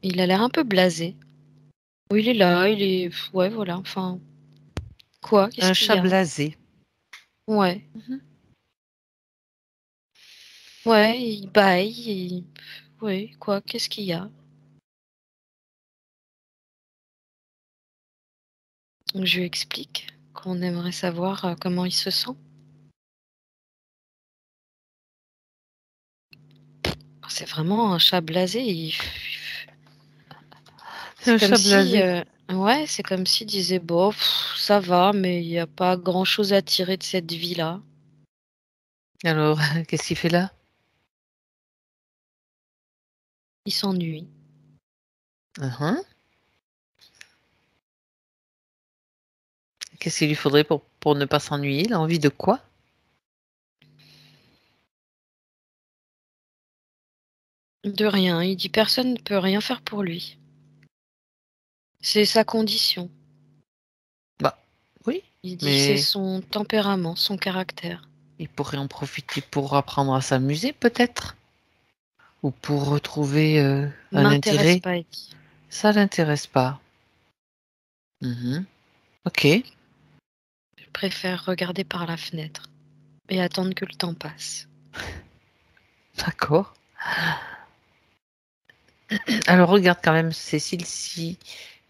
il a l'air un peu blasé. Oui, il est là, il est. Ouais, voilà, enfin. Quoi? Qu'est-ce Un qu'il y chat a? blasé. Ouais, Mhm. ouais, il baille. Ouais, quoi? Qu'est-ce qu'il y a? Donc, je lui explique qu'on aimerait savoir comment il se sent. C'est vraiment un chat blasé. C'est C'est un comme chat si, blasé. ouais, c'est comme s'il disait, bon, ça va, mais il n'y a pas grand-chose à tirer de cette vie-là. Alors, qu'est-ce qu'il fait là? Il s'ennuie. Mhm. Qu'est-ce qu'il lui faudrait pour ne pas s'ennuyer? Il a envie de quoi? De rien. Il dit personne ne peut rien faire pour lui. C'est sa condition. Bah, oui, Il dit c'est mais son tempérament, son caractère. il pourrait en profiter pour apprendre à s'amuser peut-être, ou pour retrouver un M'intéresse intérêt. pas, il dit. Ça l'intéresse pas. Mhm. Ok, Je préfère regarder par la fenêtre et attendre que le temps passe. d'accord. Alors regarde quand même, Cécile, si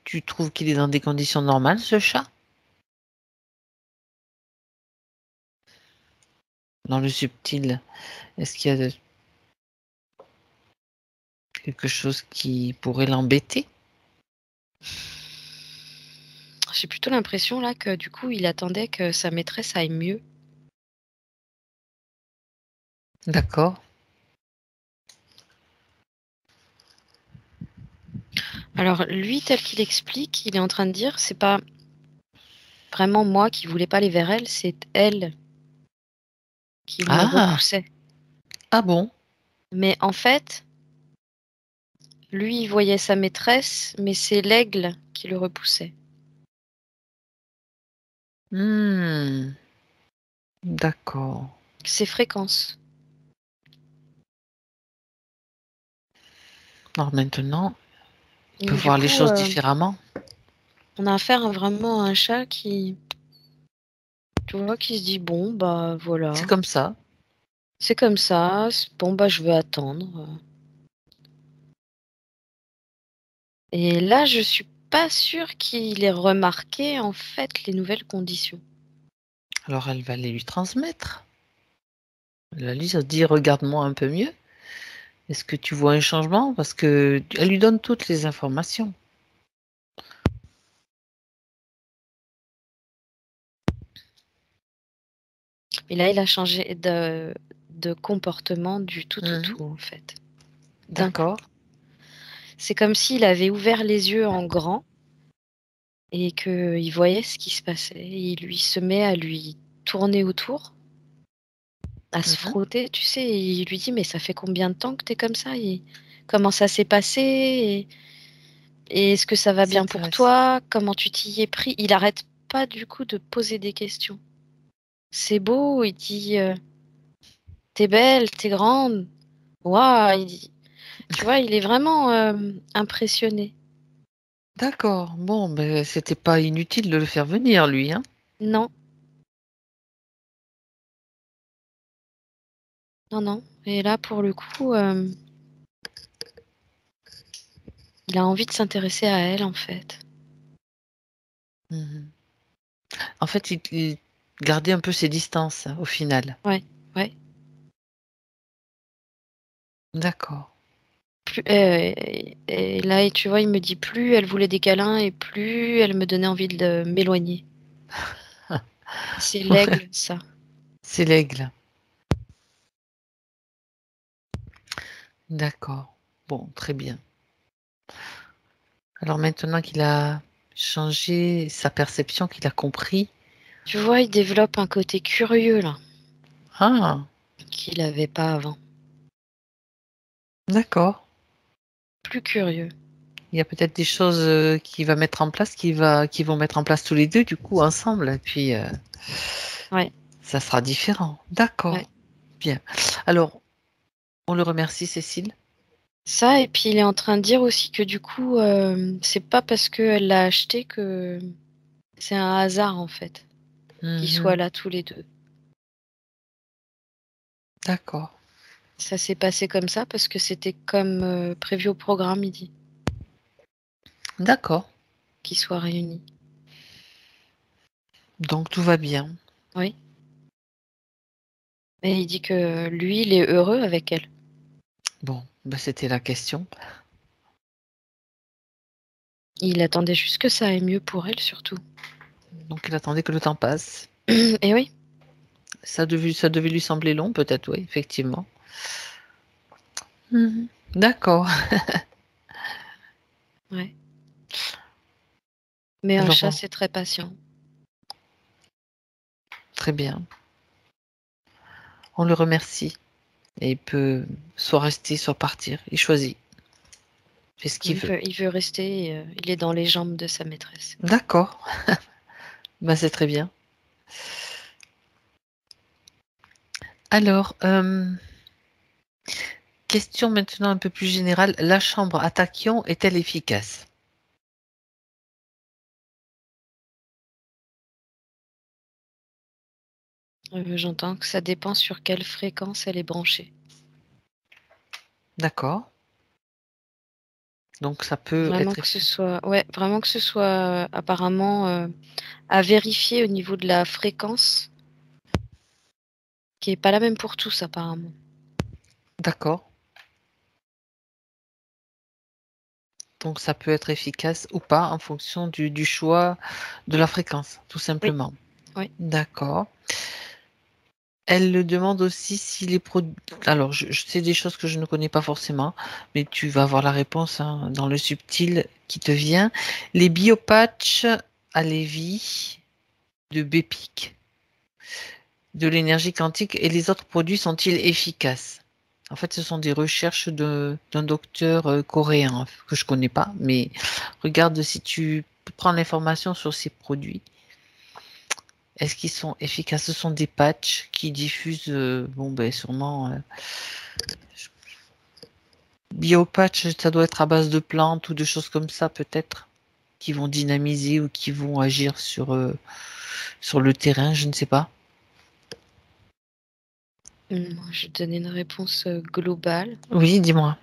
tu trouves qu'il est dans des conditions normales, ce chat, dans le subtil, est-ce qu'il y a quelque chose qui pourrait l'embêter? J'ai plutôt l'impression là que du coup il attendait que sa maîtresse aille mieux. D'accord. Alors lui, tel qu'il explique, il est en train de dire c'est pas vraiment moi qui voulais pas aller vers elle, c'est elle qui me Ah, repoussait. Ah bon? Mais en fait, lui, il voyait sa maîtresse, mais c'est l'aigle qui le repoussait. Hmm, d'accord. Ses fréquences. Alors maintenant, il peut Du voir les coup, choses différemment. on a affaire à vraiment un chat qui, tu vois, qui se dit bon, bah C'est voilà, comme ça. c'est comme ça, bon, bah je vais attendre. Et là, je suis pas sûre qu'il ait remarqué en fait les nouvelles conditions. Alors elle va les lui transmettre. Elle va lui dire, regarde-moi un peu mieux. Est-ce que tu vois un changement? Parce que elle lui donne toutes les informations. Et là, il a changé de comportement du tout au Mhm. tout, en fait, d'un coup. D'accord. C'est comme s'il avait ouvert les yeux en grand et qu'il voyait ce qui se passait. Et il lui se met à lui tourner autour, à se Mhm. frotter, tu sais, et il lui dit: «Mais ça fait combien de temps que tu es comme ça? Et comment ça s'est passé? Et est-ce que ça va C'est bien pour intéressant. toi? Comment tu t'y es pris?» Il arrête pas du coup de poser des questions. C'est beau, il dit, «Tu belle, t'es grande. Waouh!» Il dit, tu vois, il est vraiment, impressionné. D'accord. Bon, ben c'était pas inutile de le faire venir, lui, hein. Non, non, non, et là, pour le coup, il a envie de s'intéresser à elle, en fait. Mhm. En fait, il gardait un peu ses distances, au final. Ouais, ouais. D'accord. Plus et là, et tu vois, il me dit: «Plus elle voulait des câlins et plus elle me donnait envie de m'éloigner». C'est l'aigle, ça. C'est l'aigle. D'accord. Bon, très bien. Alors maintenant qu'il a changé sa perception, qu'il a compris. Tu vois, il développe un côté curieux, là, Ah, qu'il avait pas avant. d'accord. Plus curieux. Il y a peut-être des choses qu'il va mettre en place, qu'ils vont mettre en place tous les deux, du coup, ensemble. Et puis, Ouais, ça sera différent. ouais. D'accord. Bien. Alors, on le remercie, Cécile. Ça, et puis il est en train de dire aussi que du coup, c'est pas parce qu'elle l'a acheté que c'est un hasard, en fait, qu'ils soient Mhm. là tous les 2. D'accord. Ça s'est passé comme ça parce que c'était comme, prévu au programme, il dit, D'accord. qu'ils soient réunis. Donc, tout va bien. Oui, et il dit que lui, il est heureux avec elle. Bon, ben, c'était la question. Il attendait juste que ça aille mieux pour elle, surtout. Donc, il attendait que le temps passe. Et oui, Ça devait lui sembler long, peut-être, oui, effectivement. Mhm. D'accord. ouais. Mais un Alors, chat, c'est très patient. très bien. On le remercie. Et il peut soit rester, soit partir. Il choisit. Il fait ce qu'il veut. Il veut rester, et il est dans les jambes de sa maîtresse. D'accord. Ben, c'est très bien. Alors, question maintenant un peu plus générale. La chambre à tachyon est-elle efficace? J'entends que ça dépend sur quelle fréquence elle est branchée. D'accord. Donc ça peut Vraiment être que ce efficace. soit, ouais, vraiment que ce soit, apparemment, à vérifier au niveau de la fréquence, qui est pas la même pour tous apparemment. D'accord. Donc ça peut être efficace ou pas en fonction du choix de la fréquence, tout Oui, simplement. oui. D'accord. Elle le demande aussi si les produits. Alors, je sais des choses que je ne connais pas forcément, mais tu vas avoir la réponse hein, dans le subtil qui te vient. Les biopatchs à Lévis de Bépic, de l'énergie quantique et les autres produits sont-ils efficaces? En fait, ce sont des recherches d'un docteur coréen que je connais pas, mais regarde si tu prends l'information sur ces produits. Est-ce qu'ils sont efficaces? Ce sont des patchs qui diffusent, bon ben sûrement, biopatch, ça doit être à base de plantes ou de choses comme ça peut-être, qui vont dynamiser ou qui vont agir sur le terrain, je ne sais pas. Moi, je vais te donner une réponse globale. Oui, dis-moi.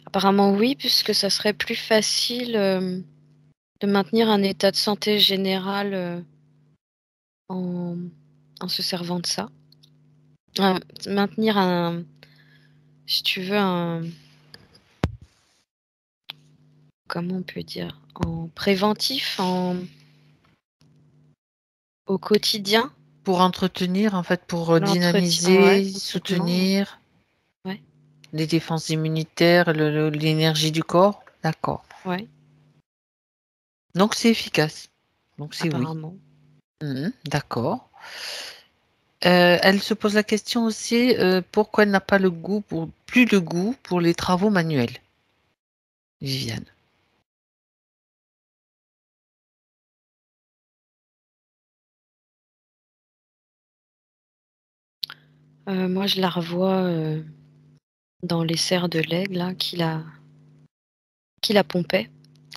Apparemment, oui, puisque ça serait plus facile de maintenir un état de santé général en, en se servant de ça. Maintenir un, si tu veux, comment on peut dire, en préventif, au quotidien. Pour entretenir, en fait, pour L'entretien, ouais, dynamiser, complètement. soutenir Ouais, les défenses immunitaires, l'énergie du corps. D'accord. ouais, Donc c'est efficace. Donc c'est oui. apparemment. D'accord. Elle se pose la question aussi, pourquoi elle n'a pas le goût plus le goût pour les travaux manuels, Viviane. Moi, je la revois dans les serres de l'aigle là, qui la pompait.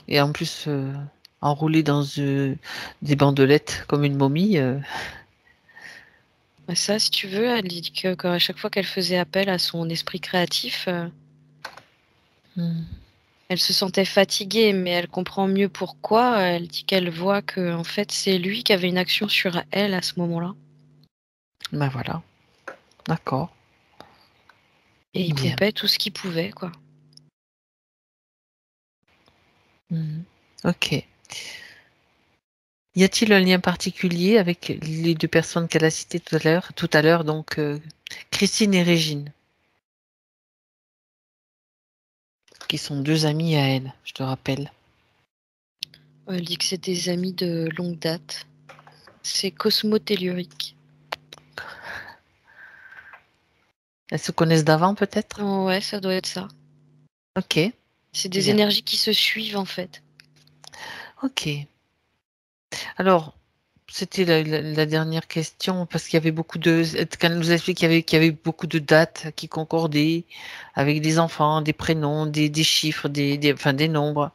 Et en plus, enroulée dans des bandelettes comme une momie. Bah, ça, si tu veux, elle dit qu'à chaque fois qu'elle faisait appel à son esprit créatif, Hmm. elle se sentait fatiguée, mais elle comprend mieux pourquoi. Elle dit qu'elle voit que en fait, c'est lui qui avait une action sur elle à ce moment-là. Ben voilà. D'accord. Et il Bien. pompait tout ce qu'il pouvait, quoi. Ok. Y a-t-il un lien particulier avec les deux personnes qu'elle a citées tout à l'heure, donc Christine et Régine, qui sont deux amies à elle, je te rappelle. Elle dit que c'est des amis de longue date. C'est cosmotellurique. Elles se connaissent d'avant peut-être? Oh, ouais, ça doit être ça. Ok, C'est des bien. énergies qui se suivent, en fait. Ok. Alors, c'était la dernière question parce qu'il y avait beaucoup de. Qu'elle nous a expliqué qu'il y avait beaucoup de dates qui concordaient avec des enfants, des prénoms, des chiffres, enfin, des nombres.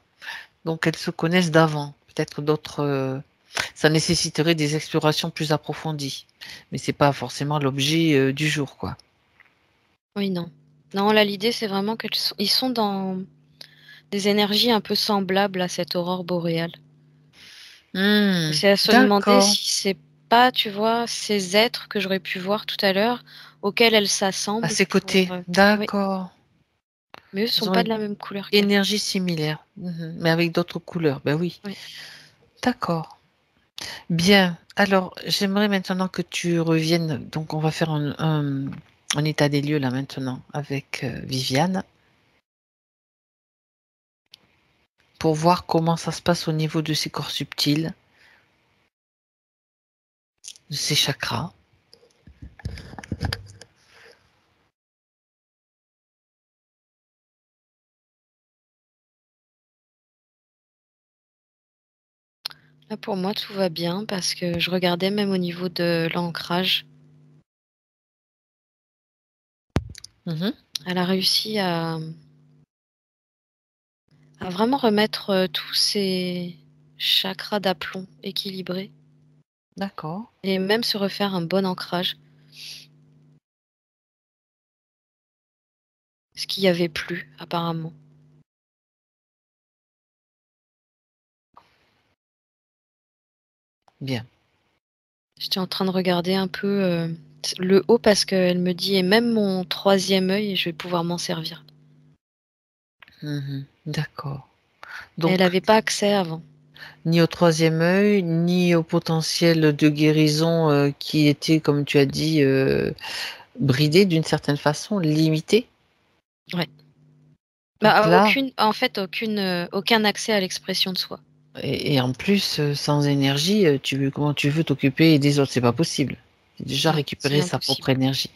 Donc, elles se connaissent d'avant. Peut-être d'autres. Ça nécessiterait des explorations plus approfondies. Mais c'est pas forcément l'objet du jour, quoi. Oui, non. Non, là, l'idée, c'est vraiment ils sont dans des énergies un peu semblables à cette aurore boréale. Et c'est à se demander D'accord. si c'est pas, tu vois, ces êtres que j'aurais pu voir tout à l'heure, auxquels elles À s'assemblent ses côtés. pour... oui, D'accord. mais eux Ils sont ont pas une de la même couleur qu'elle. énergie similaire. Mais avec d'autres couleurs. Ben oui. Oui. D'accord. Bien. Alors, j'aimerais maintenant que tu reviennes. Donc, on va faire un état des lieux là maintenant avec Viviane pour voir comment ça se passe au niveau de ses corps subtils, de ses chakras. Là, pour moi, tout va bien parce que je regardais même au niveau de l'ancrage. Mhm. Elle a réussi à vraiment remettre tous ses chakras d'aplomb équilibrés D'accord. et même se refaire un bon ancrage, ce qu'il n'y avait plus apparemment. Bien. J'étais en train de regarder un peu le haut parce qu'elle me dit et même mon troisième œil, je vais pouvoir m'en servir. Mhm. D'accord. Elle Donc, n'avait pas accès avant. ni au troisième œil, ni au potentiel de guérison qui était, comme tu as dit, bridé d'une certaine façon, limité. Ouais. Donc Bah, là, aucun accès à l'expression de soi. et en plus, sans énergie, comment tu veux t'occuper des autres? C'est pas possible. Déjà Non, c'est récupéré sa propre impossible. énergie.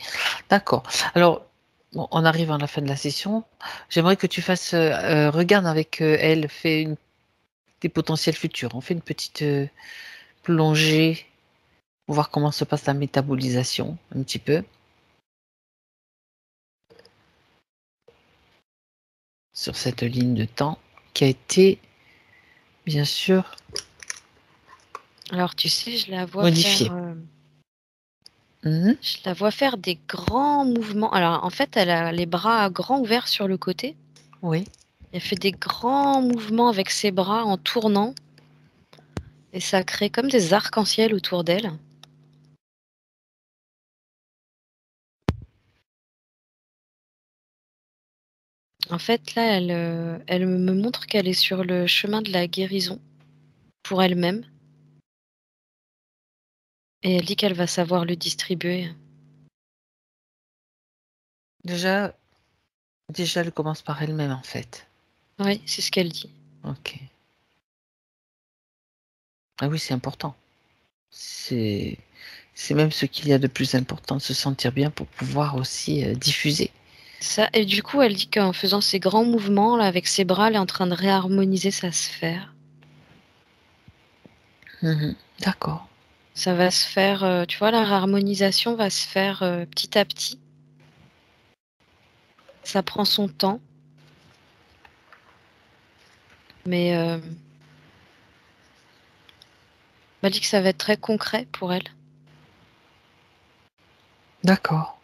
D'accord. Alors, bon, on arrive à la fin de la session. J'aimerais que tu fasses, regarde avec elle, fais des potentiels futurs. On fait une petite plongée pour voir comment se passe la métabolisation, un petit peu, sur cette ligne de temps qui a été, bien sûr, Alors, tu sais, modifiée. Mhm. je la vois faire des grands mouvements. Alors, en fait, elle a les bras grands ouverts sur le côté. Oui. Elle fait des grands mouvements avec ses bras en tournant. Et ça crée comme des arcs-en-ciel autour d'elle. En fait, là, elle me montre qu'elle est sur le chemin de la guérison pour elle-même. Et elle dit qu'elle va savoir le distribuer. Déjà, elle commence par elle-même, en fait. Oui, c'est ce qu'elle dit. Ok. Ah oui, c'est important. C'est c'est même ce qu'il y a de plus important, de se sentir bien pour pouvoir aussi diffuser. Ça, et du coup, elle dit qu'en faisant ces grands mouvements, là, avec ses bras, elle est en train de réharmoniser sa sphère. Mhm. D'accord. Ça va se faire, tu vois, la réharmonisation va se faire petit à petit. Ça prend son temps. Mais elle dit que ça va être très concret pour elle. D'accord.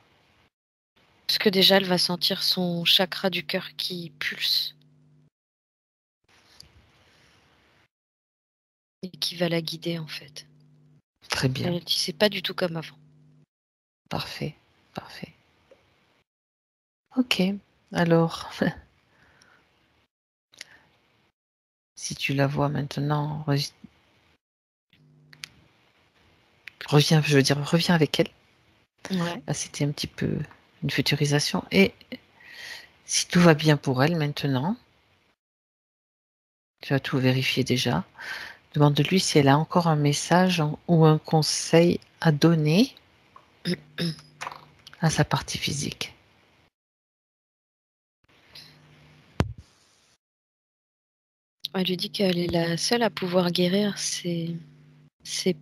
Parce que déjà, elle va sentir son chakra du cœur qui pulse et qui va la guider, en fait. Très bien. Elle dit c'est pas du tout comme avant. Parfait. Parfait. Ok. Alors, si tu la vois maintenant, reviens, je veux dire, reviens avec elle. Ouais. Là, c'était un petit peu une futurisation. Et si tout va bien pour elle maintenant, tu as tout vérifié déjà, demande-lui si elle a encore un message ou un conseil à donner à sa partie physique. Elle lui dit qu'elle est la seule à pouvoir guérir ses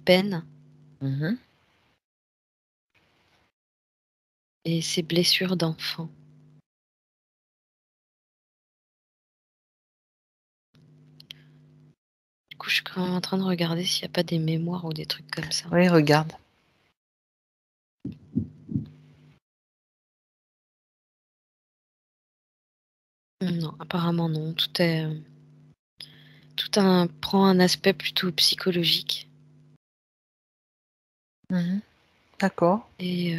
peines Mhm. et ses blessures d'enfant. Du coup, je suis quand même en train de regarder s'il n'y a pas des mémoires ou des trucs comme ça. Oui, regarde. Non, apparemment non. Prend un aspect plutôt psychologique. Mhm. D'accord. Et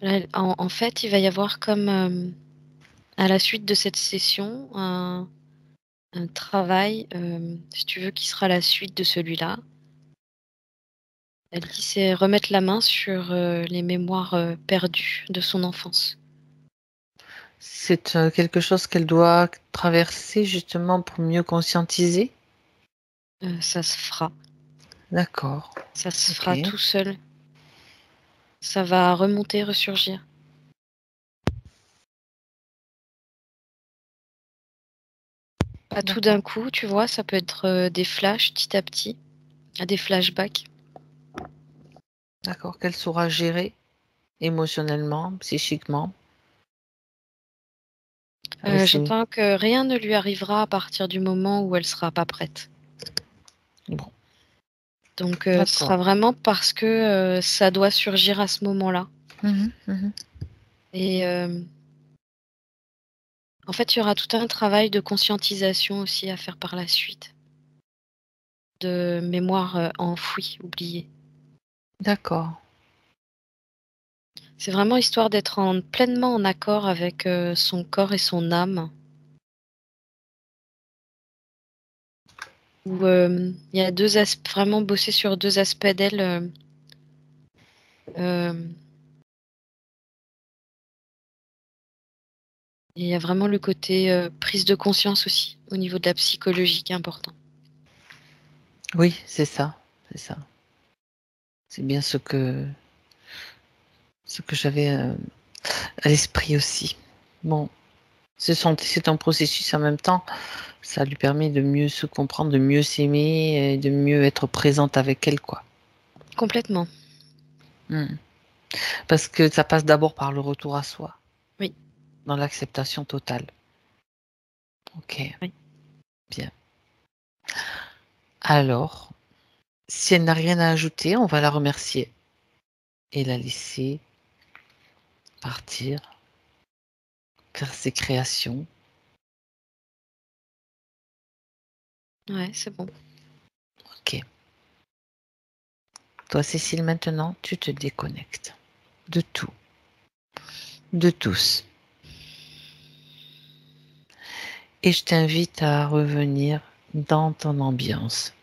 là, en fait, il va y avoir comme à la suite de cette session un travail, si tu veux, qui sera la suite de celui-là. Elle dit c'est remettre la main sur les mémoires perdues de son enfance. C'est quelque chose qu'elle doit traverser justement pour mieux conscientiser. Ça se fera. D'accord. Ça se Ok. fera tout seul. Ça va remonter, ressurgir. Pas tout d'un D'accord. coup, tu vois, ça peut être des flashs petit à petit, des flashbacks. D'accord. Qu'elle saura gérer émotionnellement, psychiquement. Ah oui, c'est J'entends que rien ne lui arrivera à partir du moment où elle sera pas prête. bon. Donc ce D'accord. sera vraiment parce que ça doit surgir à ce moment-là. Mhm, mhm. Et en fait, il y aura tout un travail de conscientisation aussi à faire par la suite, de mémoire enfouie, oubliée. D'accord. C'est vraiment histoire d'être pleinement en accord avec son corps et son âme. Où il y a deux aspects, vraiment bosser sur deux aspects d'elle. Euh, et il y a vraiment le côté prise de conscience aussi, au niveau de la psychologie, qui est important. Oui, c'est ça. C'est ça. C'est bien ce que j'avais à l'esprit aussi. Bon, c'est un processus en même temps. Ça lui permet de mieux se comprendre, de mieux s'aimer, et de mieux être présente avec elle, quoi. Complètement. Hmm. Parce que ça passe d'abord par le retour à soi, Oui. dans l'acceptation totale. Ok, Oui. bien. Alors, si elle n'a rien à ajouter, on va la remercier et la laisser partir, faire ses créations. Ouais, c'est bon. Ok. Toi, Cécile, maintenant, tu te déconnectes de tout, de tous. Et je t'invite à revenir dans ton ambiance.